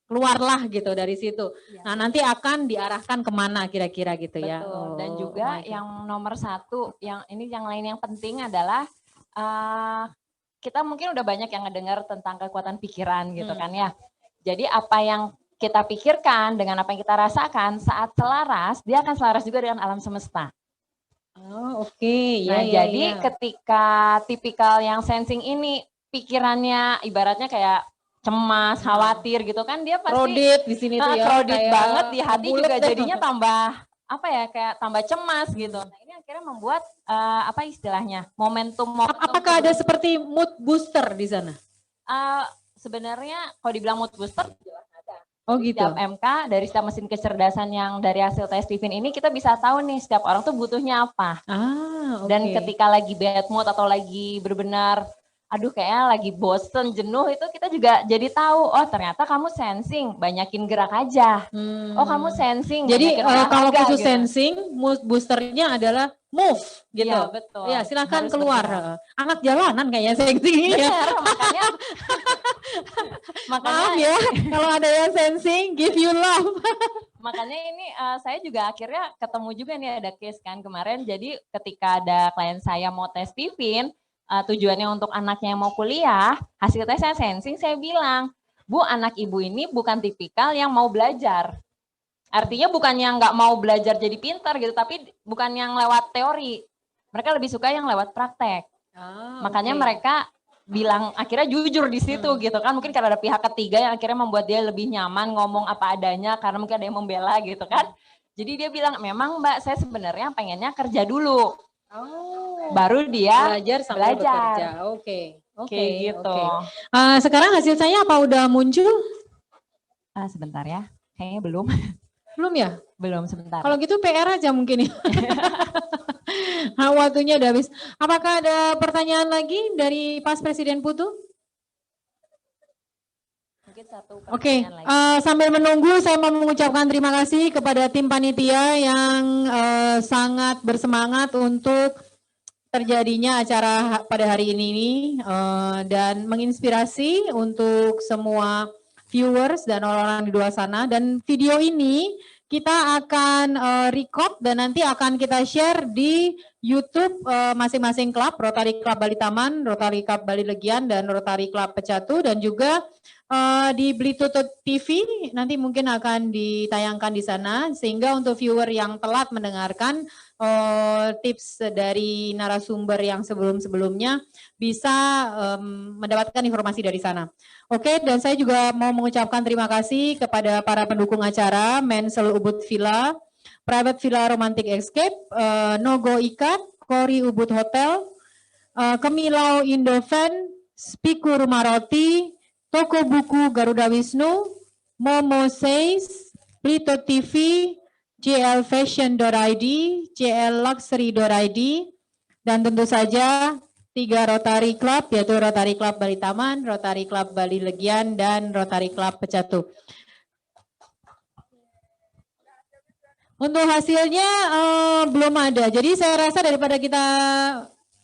keluarlah gitu dari situ. Nah nanti akan diarahkan kemana kira-kira gitu ya. Betul. Dan juga yang nomor satu, yang lain yang penting adalah kita mungkin udah banyak yang ngedengar tentang kekuatan pikiran gitu kan ya. Jadi apa yang kita pikirkan dengan apa yang kita rasakan saat selaras, dia akan selaras juga dengan alam semesta. Oke. Nah, jadi ketika tipikal yang sensing ini pikirannya ibaratnya kayak cemas, khawatir gitu kan, dia pasti krodit di sini tuh ya. Krodit kayak banget di hati juga deh. jadinya tambah kayak tambah cemas gitu. Nah, ini akhirnya membuat apa istilahnya? Momentum. Apakah ada seperti mood booster di sana? Sebenarnya kalau dibilang mood booster jelas ada. Gitu. Setiap MK dari setiap mesin kecerdasan yang dari hasil tes Stephen ini kita bisa tahu nih setiap orang tuh butuhnya apa. Dan ketika lagi bad mood atau lagi benar-benar kayaknya lagi bosen, jenuh, itu kita juga jadi tahu, ternyata kamu sensing, banyakin gerak aja. Kamu sensing. Jadi kalau khusus gitu. sensing, mood boosternya adalah move gitu. Iya, betul. Ya, silakan Harus keluar. bergerak. Anak jalanan kayaknya sensing. Benar, makanya Maaf ya, kalau ada yang sensing, give you love. Makanya ini saya juga akhirnya ketemu juga nih ada case kan kemarin. Jadi ketika ada klien saya mau tes Stephen, tujuannya untuk anaknya yang mau kuliah, hasil tes saya sensing, saya bilang, Bu, anak ibu ini bukan tipikal yang mau belajar. Artinya bukan yang nggak mau belajar jadi pintar gitu, tapi bukan yang lewat teori. Mereka lebih suka yang lewat praktek. Makanya mereka bilang akhirnya jujur di situ gitu kan. Mungkin karena ada pihak ketiga yang akhirnya membuat dia lebih nyaman ngomong apa adanya karena mungkin ada yang membela gitu kan. Jadi dia bilang, memang Mbak saya sebenarnya pengennya kerja dulu. Baru dia belajar sambil bekerja. Oke, gitu. Sekarang hasil saya apa udah muncul? Sebentar ya, kayaknya belum. Belum ya? Belum, sebentar. Kalau gitu PR aja mungkin ya. Waktunya udah habis. Apakah ada pertanyaan lagi dari Pas Presiden Putu? Mungkin satu Oke, pertanyaan lagi. sambil menunggu saya mau mengucapkan terima kasih kepada tim panitia yang sangat bersemangat untuk terjadinya acara pada hari ini dan menginspirasi untuk semua viewers dan orang-orang di luar sana. Dan video ini kita akan record dan nanti akan kita share di YouTube masing-masing klub, Rotary Club Bali Taman, Rotary Club Bali Legian, dan Rotary Club Pecatu, dan juga di Blitutup TV nanti mungkin akan ditayangkan di sana, sehingga untuk viewer yang telat mendengarkan tips dari narasumber yang sebelum-sebelumnya bisa mendapatkan informasi dari sana. Oke, dan saya juga mau mengucapkan terima kasih kepada para pendukung acara, Mensel Ubud Villa, Private Villa Romantic Escape, Nogo Ikat, Kori Ubud Hotel, Kemilau Indovan, Spiku Rumah Roti, Toko Buku Garuda Wisnu, Momo Says, Blito TV, JL Fashion.id, JL Luxury.id, dan tentu saja 3 Rotary Club, yaitu Rotary Club Bali Taman, Rotary Club Bali Legian, dan Rotary Club Pecatu. Untuk hasilnya belum ada, jadi saya rasa daripada kita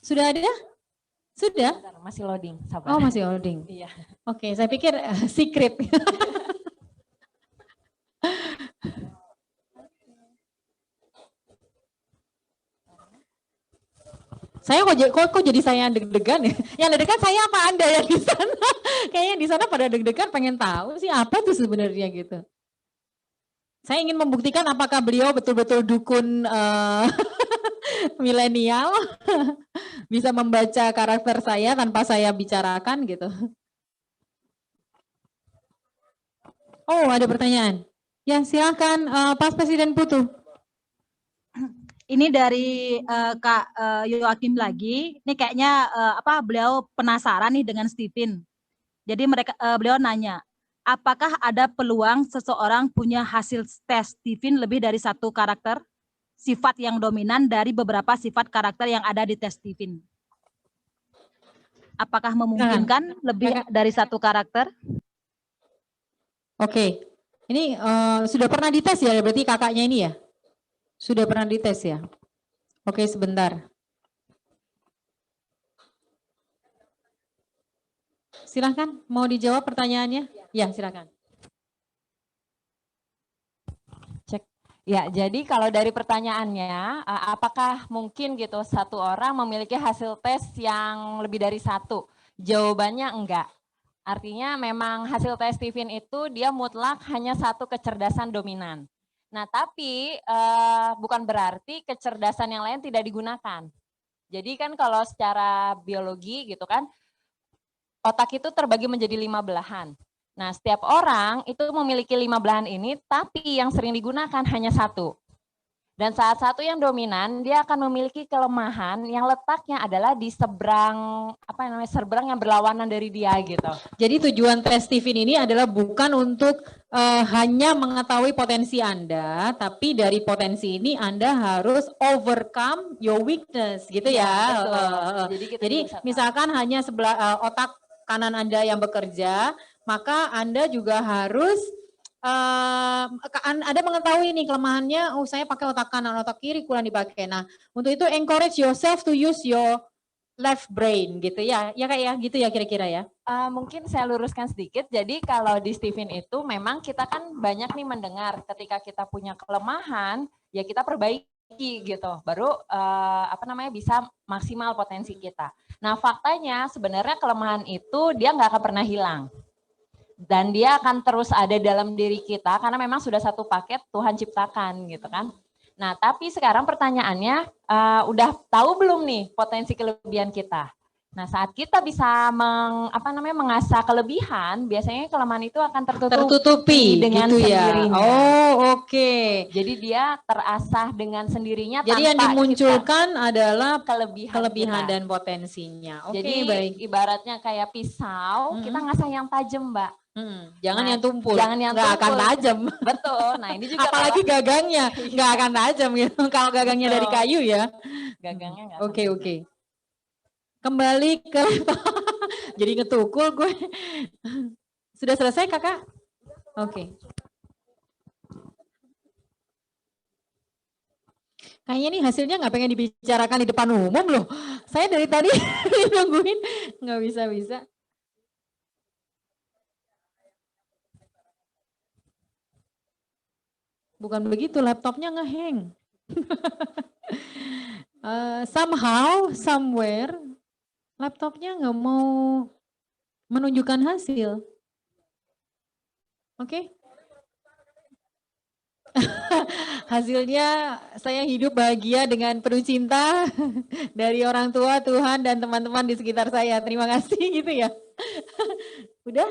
sudah ada? Sudah? Masih loading, sabar. Oh, masih loading. Iya. Oke, saya pikir secret. Saya kok jadi saya yang deg-degan ya? Yang deg-degan saya apa Anda yang di sana? Kayaknya di sana pada deg-degan pengen tahu sih apa tuh sebenarnya gitu. Saya ingin membuktikan apakah beliau betul-betul dukun milenial, bisa membaca karakter saya tanpa saya bicarakan gitu. Oh, ada pertanyaan. Ya, silakan Pak Presiden Putu. Ini dari Kak Yoakim lagi. Ini kayaknya beliau penasaran nih dengan Stephen. Jadi beliau nanya, apakah ada peluang seseorang punya hasil tes Stephen lebih dari satu karakter sifat yang dominan dari beberapa sifat karakter yang ada di tes Stephen? Apakah memungkinkan lebih dari satu karakter? Oke, ini sudah pernah dites ya, berarti kakaknya ini ya? Sudah pernah dites ya? Oke, sebentar. Silahkan, mau dijawab pertanyaannya? Ya, silahkan. Cek. Ya, jadi kalau dari pertanyaannya, apakah mungkin gitu satu orang memiliki hasil tes yang lebih dari satu? Jawabannya enggak. Artinya memang hasil tes Stephen itu dia mutlak hanya satu kecerdasan dominan. Nah, tapi bukan berarti kecerdasan yang lain tidak digunakan. Jadi kan kalau secara biologi gitu kan, otak itu terbagi menjadi 5 belahan. Nah, setiap orang itu memiliki 5 belahan ini, tapi yang sering digunakan hanya satu. Dan saat satu yang dominan, dia akan memiliki kelemahan yang letaknya adalah di seberang, seberang yang berlawanan dari dia gitu. Jadi tujuan tes Stephen ini adalah bukan untuk hanya mengetahui potensi Anda, tapi dari potensi ini Anda harus overcome your weakness, gitu ya. Jadi misalkan hanya sebelah otak kanan Anda yang bekerja, maka Anda juga harus Anda mengetahui nih kelemahannya, oh saya pakai otak kanan, otak kiri kurang dipakai. Nah, untuk itu encourage yourself to use your left brain gitu ya. Ya Kak ya, gitu ya kira-kira ya. Mungkin saya luruskan sedikit. Jadi kalau di Stephen itu memang kita kan banyak nih mendengar ketika kita punya kelemahan, ya kita perbaiki gitu. Baru bisa maksimal potensi kita. Nah, faktanya sebenarnya kelemahan itu dia nggak akan pernah hilang. Dan dia akan terus ada dalam diri kita karena memang sudah satu paket Tuhan ciptakan gitu kan. Nah, tapi sekarang pertanyaannya udah tahu belum nih potensi kelebihan kita? Nah, saat kita bisa mengasah kelebihan, biasanya kelemahan itu akan tertutupi dengan gitu sendirinya. Ya. Oh, oke. Jadi dia terasah dengan sendirinya. Jadi yang dimunculkan adalah kelebihan dan potensinya. Oke, jadi baik. Ibaratnya kayak pisau, kita ngasah yang tajam, Mbak. Jangan yang tumpul. Jangan yang nggak akan tajam. Betul. Nah, ini juga apalagi gagangnya nggak akan tajam gitu. Kalau gagangnya dari kayu ya. Gagangnya nggak. Oke. Kembali ke jadi ngetukul gue. Sudah selesai Kakak? Oke. Kayaknya nih hasilnya nggak pengen dibicarakan di depan umum loh. Saya dari tadi nungguin nggak bisa. Bukan begitu, laptopnya ngehang. Somehow, somewhere, laptopnya nggak mau menunjukkan hasil. Oke? Hasilnya saya hidup bahagia dengan penuh cinta dari orang tua, Tuhan, dan teman-teman di sekitar saya. Terima kasih gitu ya. Udah?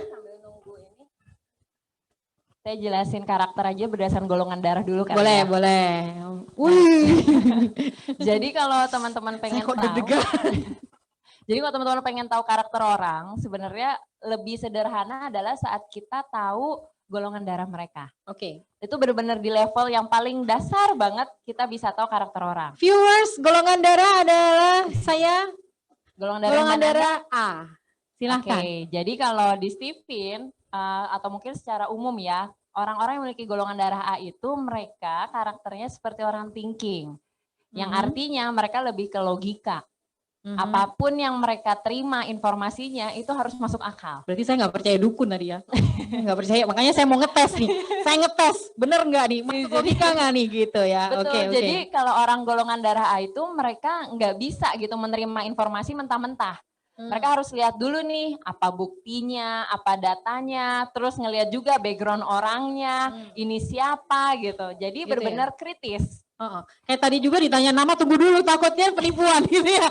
Saya jelasin karakter aja berdasarkan golongan darah dulu kan. Boleh, ya. boleh. Wih. Jadi kalau teman-teman pengen kok tahu, deg-degan. jadi kalau teman-teman pengen tahu karakter orang, sebenarnya lebih sederhana adalah saat kita tahu golongan darah mereka. Oke. Itu benar-benar di level yang paling dasar banget kita bisa tahu karakter orang. Viewers, golongan darah adalah saya Golongan darah A. Silahkan. Oke, jadi kalau di Stephen atau mungkin secara umum ya, orang-orang yang memiliki golongan darah A itu mereka karakternya seperti orang thinking. Yang artinya mereka lebih ke logika. Apapun yang mereka terima informasinya itu harus masuk akal. Berarti saya nggak percaya dukun tadi ya. Nggak percaya, makanya saya mau ngetes nih. Saya ngetes, bener nggak nih? Masuk logika nggak nih gitu ya? Betul, jadi kalau orang golongan darah A itu mereka nggak bisa gitu menerima informasi mentah-mentah. Mereka harus lihat dulu nih apa buktinya, apa datanya, terus ngelihat juga background orangnya, ini siapa gitu. Jadi Gitu benar-benar kritis. Kayak tadi juga ditanya nama, tunggu dulu takutnya penipuan gitu ya.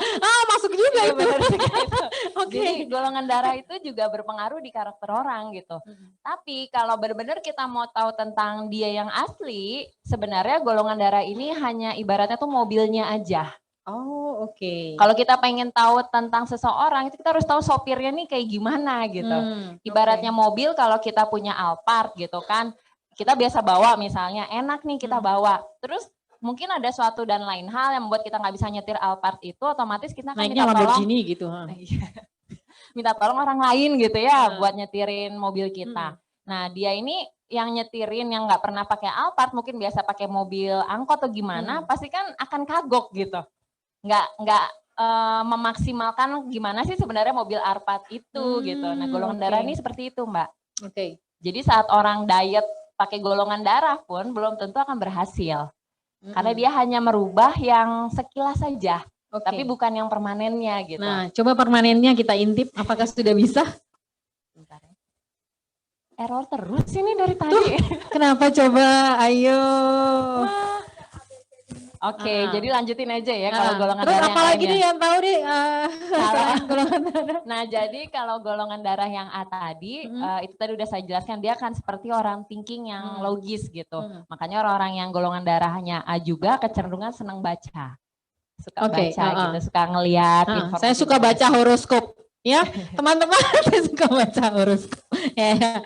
Masuk juga Iya, itu. benar gitu. Oke. Jadi golongan darah itu juga berpengaruh di karakter orang gitu. Tapi kalau benar-benar kita mau tahu tentang dia yang asli, sebenarnya golongan darah ini hanya ibaratnya tuh mobilnya aja. Oh, oke. Kalau kita pengen tahu tentang seseorang, itu kita harus tahu sopirnya nih kayak gimana gitu. Ibaratnya mobil kalau kita punya Alphard gitu kan, kita biasa bawa misalnya, enak nih kita bawa. Terus mungkin ada suatu dan lain hal yang membuat kita nggak bisa nyetir Alphard itu, otomatis kita akan Naiknya minta tolong. Lamborghini gitu. Minta tolong orang lain gitu ya buat nyetirin mobil kita. Nah dia ini yang nyetirin yang nggak pernah pakai Alphard, mungkin biasa pakai mobil angkot atau gimana, pasti kan akan kagok gitu. Nggak memaksimalkan gimana sih sebenarnya mobil Alphard itu gitu. Nah golongan darah ini seperti itu Mbak. Oke. Jadi saat orang diet pakai golongan darah pun belum tentu akan berhasil. Karena dia hanya merubah yang sekilas saja. Tapi bukan yang permanennya gitu. Nah, coba permanennya kita intip, apakah sudah bisa? Bentar ya. Error terus ini dari tadi. Kenapa coba? Ayo. Oke, jadi lanjutin aja ya kalau golongan terus darah apa lagi lainnya. nih yang tahu deh golongan darah? Nah, jadi kalau golongan darah yang A tadi, itu tadi udah saya jelaskan, dia akan seperti orang thinking yang logis gitu. Makanya orang-orang yang golongan darahnya A juga kecenderungan senang baca. Suka baca gitu, suka ngelihat informasi. Saya suka baca horoskop. Ya, teman-teman, saya suka baca horoskop. Ya,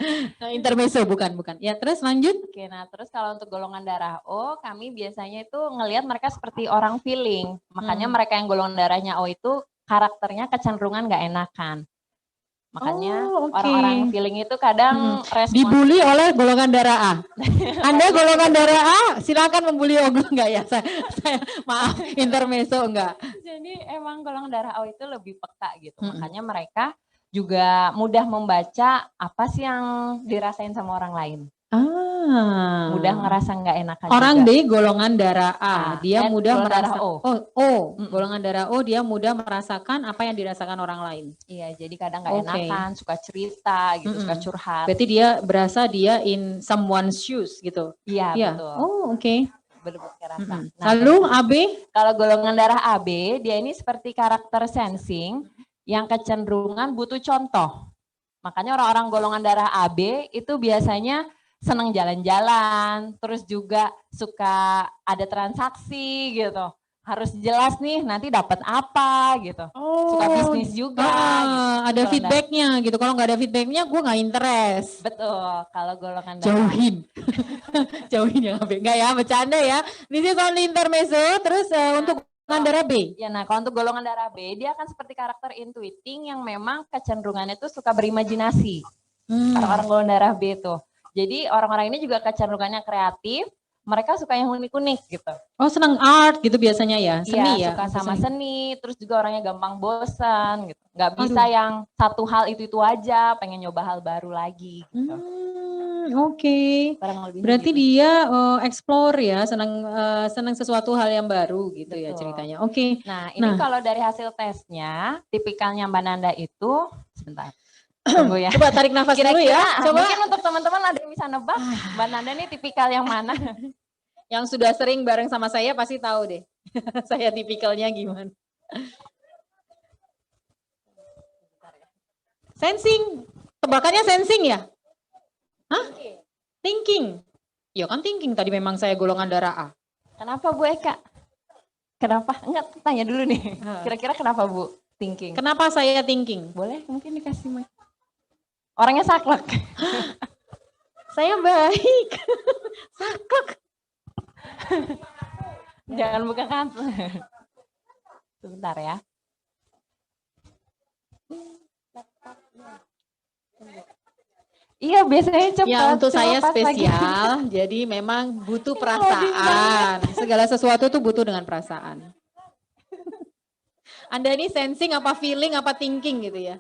intermezzo bukan. Ya, terus lanjut. Oke, nah terus kalau untuk golongan darah O, kami biasanya itu ngelihat mereka seperti orang feeling. Makanya mereka yang golongan darahnya O itu karakternya kecenderungan nggak enakan. Makanya orang-orang feeling itu kadang respon. Dibully oleh golongan darah A. Anda golongan darah A, silakan membuli Ogo enggak ya? Saya maaf, intermezzo enggak. Jadi emang golongan darah O itu lebih peka gitu. Makanya mereka juga mudah membaca apa sih yang dirasain sama orang lain. Mudah ngerasa nggak enakan orang juga. D golongan darah A, dia mudah merasa O. Golongan darah O dia mudah merasakan apa yang dirasakan orang lain. Iya, jadi kadang nggak enakan, suka cerita gitu, suka curhat. Berarti dia berasa dia in someone's shoes gitu. Iya, betul. Oh, oke. Bener-bener rasa. Nah, lalu AB? Kalau golongan darah AB, dia ini seperti karakter sensing yang kecenderungan butuh contoh. Makanya orang-orang golongan darah AB itu biasanya senang jalan-jalan, terus juga suka ada transaksi gitu. Harus jelas nih nanti dapat apa gitu. Suka bisnis juga. Gitu. Ada feedbacknya gitu. Kalau nggak ada feedbacknya, gue nggak interest. Betul. Kalau golongan darah jauhin, jauhin ya AB. Nggak ya, bercanda ya. This is only intermezzo. Terus untuk golongan darah B. Ya, nah kalau untuk golongan darah B, dia akan seperti karakter intuiting yang memang kecenderungannya itu suka berimajinasi. Orang-orang golongan darah B itu. Jadi orang-orang ini juga kecenderungannya kreatif, mereka suka yang unik-unik gitu. Oh, senang art gitu biasanya ya, seni Iya, ya? suka atau sama seni, terus juga orangnya gampang bosan gitu. Nggak bisa Aduh. yang satu hal itu aja, pengen nyoba hal baru lagi gitu. Oke. Kurang lebih Berarti gitu. dia explore ya, senang sesuatu hal yang baru gitu ya Betul. ceritanya. Oke. Nah, ini Nah, kalau dari hasil tesnya, tipikalnya Mbak Nanda itu, sebentar, tunggu ya. coba tarik nafas dulu Kira-kira ya. Coba mungkin untuk teman-teman ada yang bisa nebak, Mbak Nanda ini tipikal yang mana? yang sudah sering bareng sama saya pasti tahu deh. Saya tipikalnya gimana. Sensing. Tebakannya sensing ya? Hah? Thinking. Ya kan thinking tadi memang saya golongan darah A. Kenapa Bu Eka? Kenapa? Enggak, tanya dulu nih. Kira-kira kenapa Bu thinking? Kenapa saya thinking? Boleh mungkin dikasih mic. Orangnya saklek. Saya baik. Saklek. Jangan buka kartu. Sebentar ya. Iya, biasanya cepat. Ya untuk cuma saya pas lagi- spesial, jadi memang butuh perasaan. Segala sesuatu tuh butuh dengan perasaan. Anda ini sensing apa feeling apa thinking gitu ya.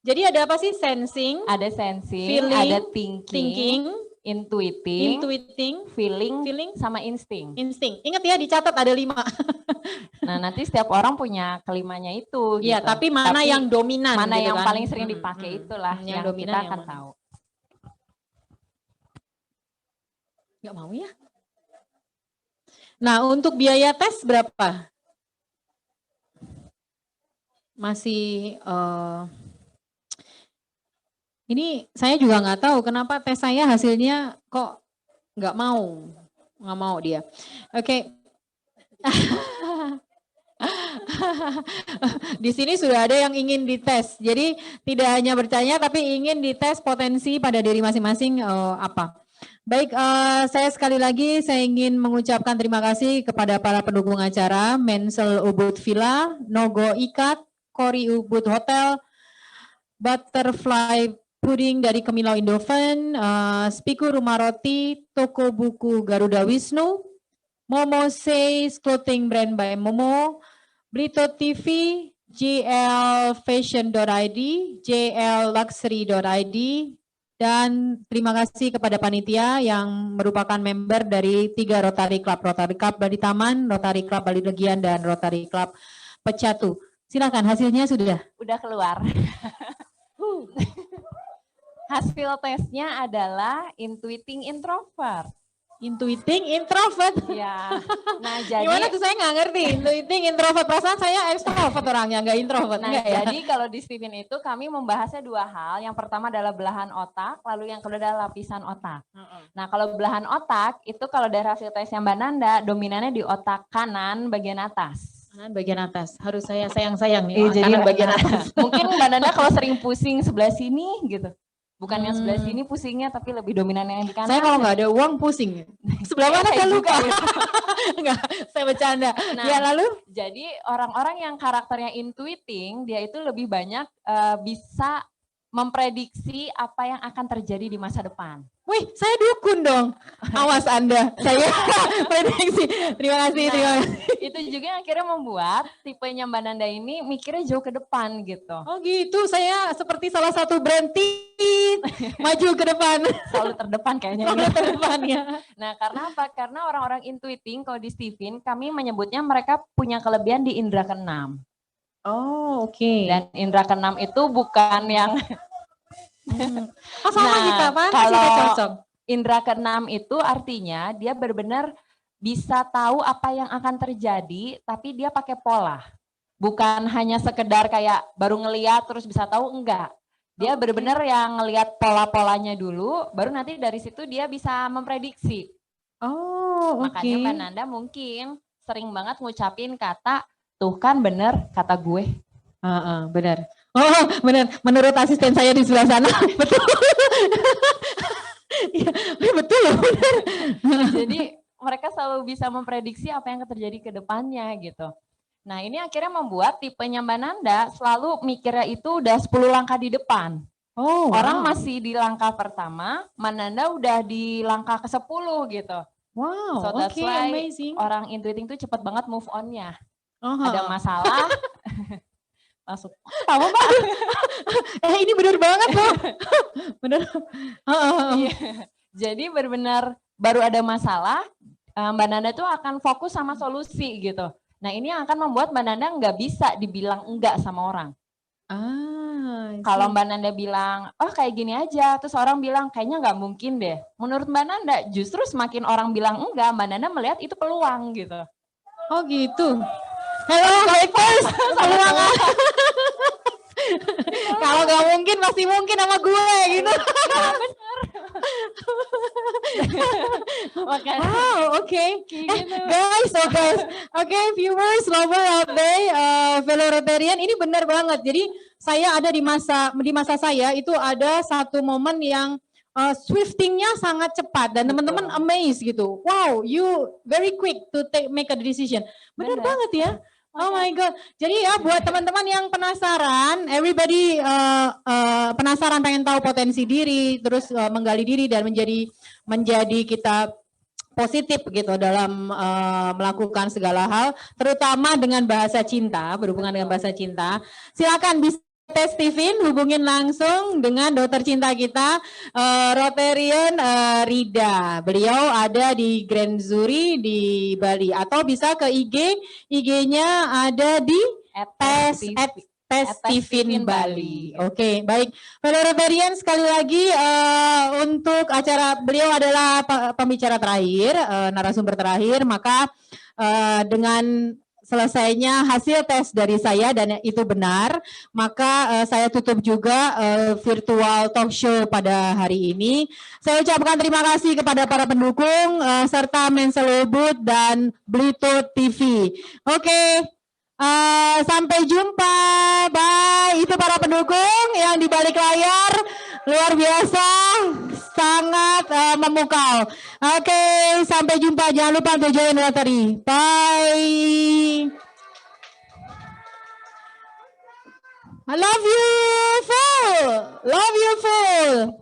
Jadi ada apa sih sensing? Ada sensing, Feeling, ada thinking, intuiting, feeling, feeling, sama insting. insting. Ingat ya dicatat ada 5. Nah, nanti setiap orang punya kelimanya itu. Iya, gitu. tapi mana yang dominan Mana gitu yang kan? paling sering dipakai itulah yang dominan kita yang akan mana? tahu. Nggak mau ya? Nah, untuk biaya tes berapa? Masih ini saya juga nggak tahu kenapa tes saya hasilnya kok nggak mau dia. Oke. Di sini sudah ada yang ingin dites. Jadi tidak hanya bertanya tapi ingin dites potensi pada diri masing-masing apa. Baik, saya sekali lagi saya ingin mengucapkan terima kasih kepada para pendukung acara, Mensel Ubud Villa, Nogo Ikat, Kori Ubud Hotel, Butterfly Pudding dari Kemilau Indoven, Spiku Rumah Roti, Toko Buku Garuda Wisnu, Momo Says Clothing Brand by Momo, Brito TV, JL Fashion.id, JL Luxury.id, dan terima kasih kepada panitia yang merupakan member dari 3 Rotary Club Bali Taman, Rotary Club Bali Legian, dan Rotary Club Pecatu. Silakan hasilnya sudah. Udah keluar. Hasil tesnya adalah intuiting introvert. Intuiting introvert. Ya. Nah, jadi Gimana tuh saya nggak ngerti. Intuiting introvert, perasaan saya extrovert orangnya, nggak introvert. Nah, enggak ya? jadi kalau di Steven itu kami membahasnya 2 hal. Yang pertama adalah belahan otak, lalu yang kedua adalah lapisan otak. Nah, kalau belahan otak itu kalau dari hasil tesnya Mbak Nanda, dominannya di otak kanan bagian atas. Kanan bagian atas. Harus saya sayang-sayang nih. Iya, jadi Kanan bagian atas. mungkin Mbak Nanda kalau sering pusing sebelah sini gitu. Bukan yang sebelah sini pusingnya, tapi lebih dominan yang di kanan. Saya kalau nggak ada uang pusing. Sebelah mana saya lupa. Enggak, saya bercanda. Nah, Ya lalu? Jadi orang-orang yang karakternya intuiting, dia itu lebih banyak bisa memprediksi apa yang akan terjadi di masa depan. Wih, saya dukun dong. Awas Anda, saya prediksi. Terima kasih, terima kasih. Itu juga yang akhirnya membuat tipenya Mbak Nanda ini mikirnya jauh ke depan gitu. Oh gitu, saya seperti salah satu brand tit, maju ke depan. Selalu terdepan kayaknya. Selalu terdepan ya. Nah, karena apa? Karena orang-orang intuiting, kalau di Steven, kami menyebutnya mereka punya kelebihan di indera keenam. Oh, oke. Dan indera keenam itu bukan yang sama kita, Pak. kalau Kita cocok. indera keenam itu artinya dia benar-benar bisa tahu apa yang akan terjadi, tapi dia pakai pola. Bukan hanya sekedar kayak baru ngeliat terus bisa tahu, enggak. Dia benar-benar yang ngelihat pola-polanya dulu, baru nanti dari situ dia bisa memprediksi. Oh, oke. Makanya Mbak Nanda mungkin sering banget ngucapin kata, tuh kan bener kata gue. Benar. Oh, benar. Menurut asisten saya di sebelah sana, betul. Ya, betul loh, benar. Jadi mereka selalu bisa memprediksi apa yang akan terjadi ke depannya gitu. Nah, ini akhirnya membuat tipenya Mbak Nanda selalu mikirnya itu udah 10 langkah di depan. Oh, Orang masih di langkah pertama, Mbak Nanda udah di langkah ke-10 gitu. Wow, So that's oke, why amazing. orang intuiting tuh cepet banget move on-nya. Oh, Ada masalah, langsung Tahu Mbak? Ini bener banget loh. Bener. Iya. Jadi benar-benar baru ada masalah, Mbak Nanda tuh akan fokus sama solusi gitu. Nah ini yang akan membuat Mbak Nanda nggak bisa dibilang enggak sama orang. Kalau Mbak Nanda bilang, oh kayak gini aja, terus orang bilang kayaknya nggak mungkin deh. Menurut Mbak Nanda justru semakin orang bilang enggak, Mbak Nanda melihat itu peluang gitu. Oh gitu. Hello haters, peluang. Kalau nggak mungkin pasti mungkin sama gue gitu. Wow, oke. Guys, oke, viewers, lover out there, fellow Rotarian, ini benar banget. Jadi saya ada di masa saya itu ada satu momen yang swiftingnya sangat cepat dan teman-teman amazed gitu. Wow, you very quick to make a decision. Benar banget ya. Oh my God. Jadi ya buat teman-teman yang penasaran, everybody penasaran pengen tahu potensi diri, terus menggali diri dan menjadi kita positif gitu dalam melakukan segala hal, terutama dengan bahasa cinta, berhubungan dengan bahasa cinta. Silakan bisa tes Steven, hubungin langsung dengan dokter cinta kita, Rotarian Rida. Beliau ada di Grand Zuri di Bali, atau bisa ke IG-nya ada di tes Steven Bali. Oke, baik. Fellow Rotarian, sekali lagi untuk acara, beliau adalah pembicara terakhir, narasumber terakhir, maka dengan selesainya hasil tes dari saya dan itu benar, maka saya tutup juga virtual talk show pada hari ini. Saya ucapkan terima kasih kepada para pendukung serta Menselobut dan Bluetooth TV. Oke, sampai jumpa. Bye. Itu para pendukung yang di balik layar luar biasa, sangat memukau. Oke, sampai jumpa. Jangan lupa untuk join Rotary. Bye. I love you full. Love you full.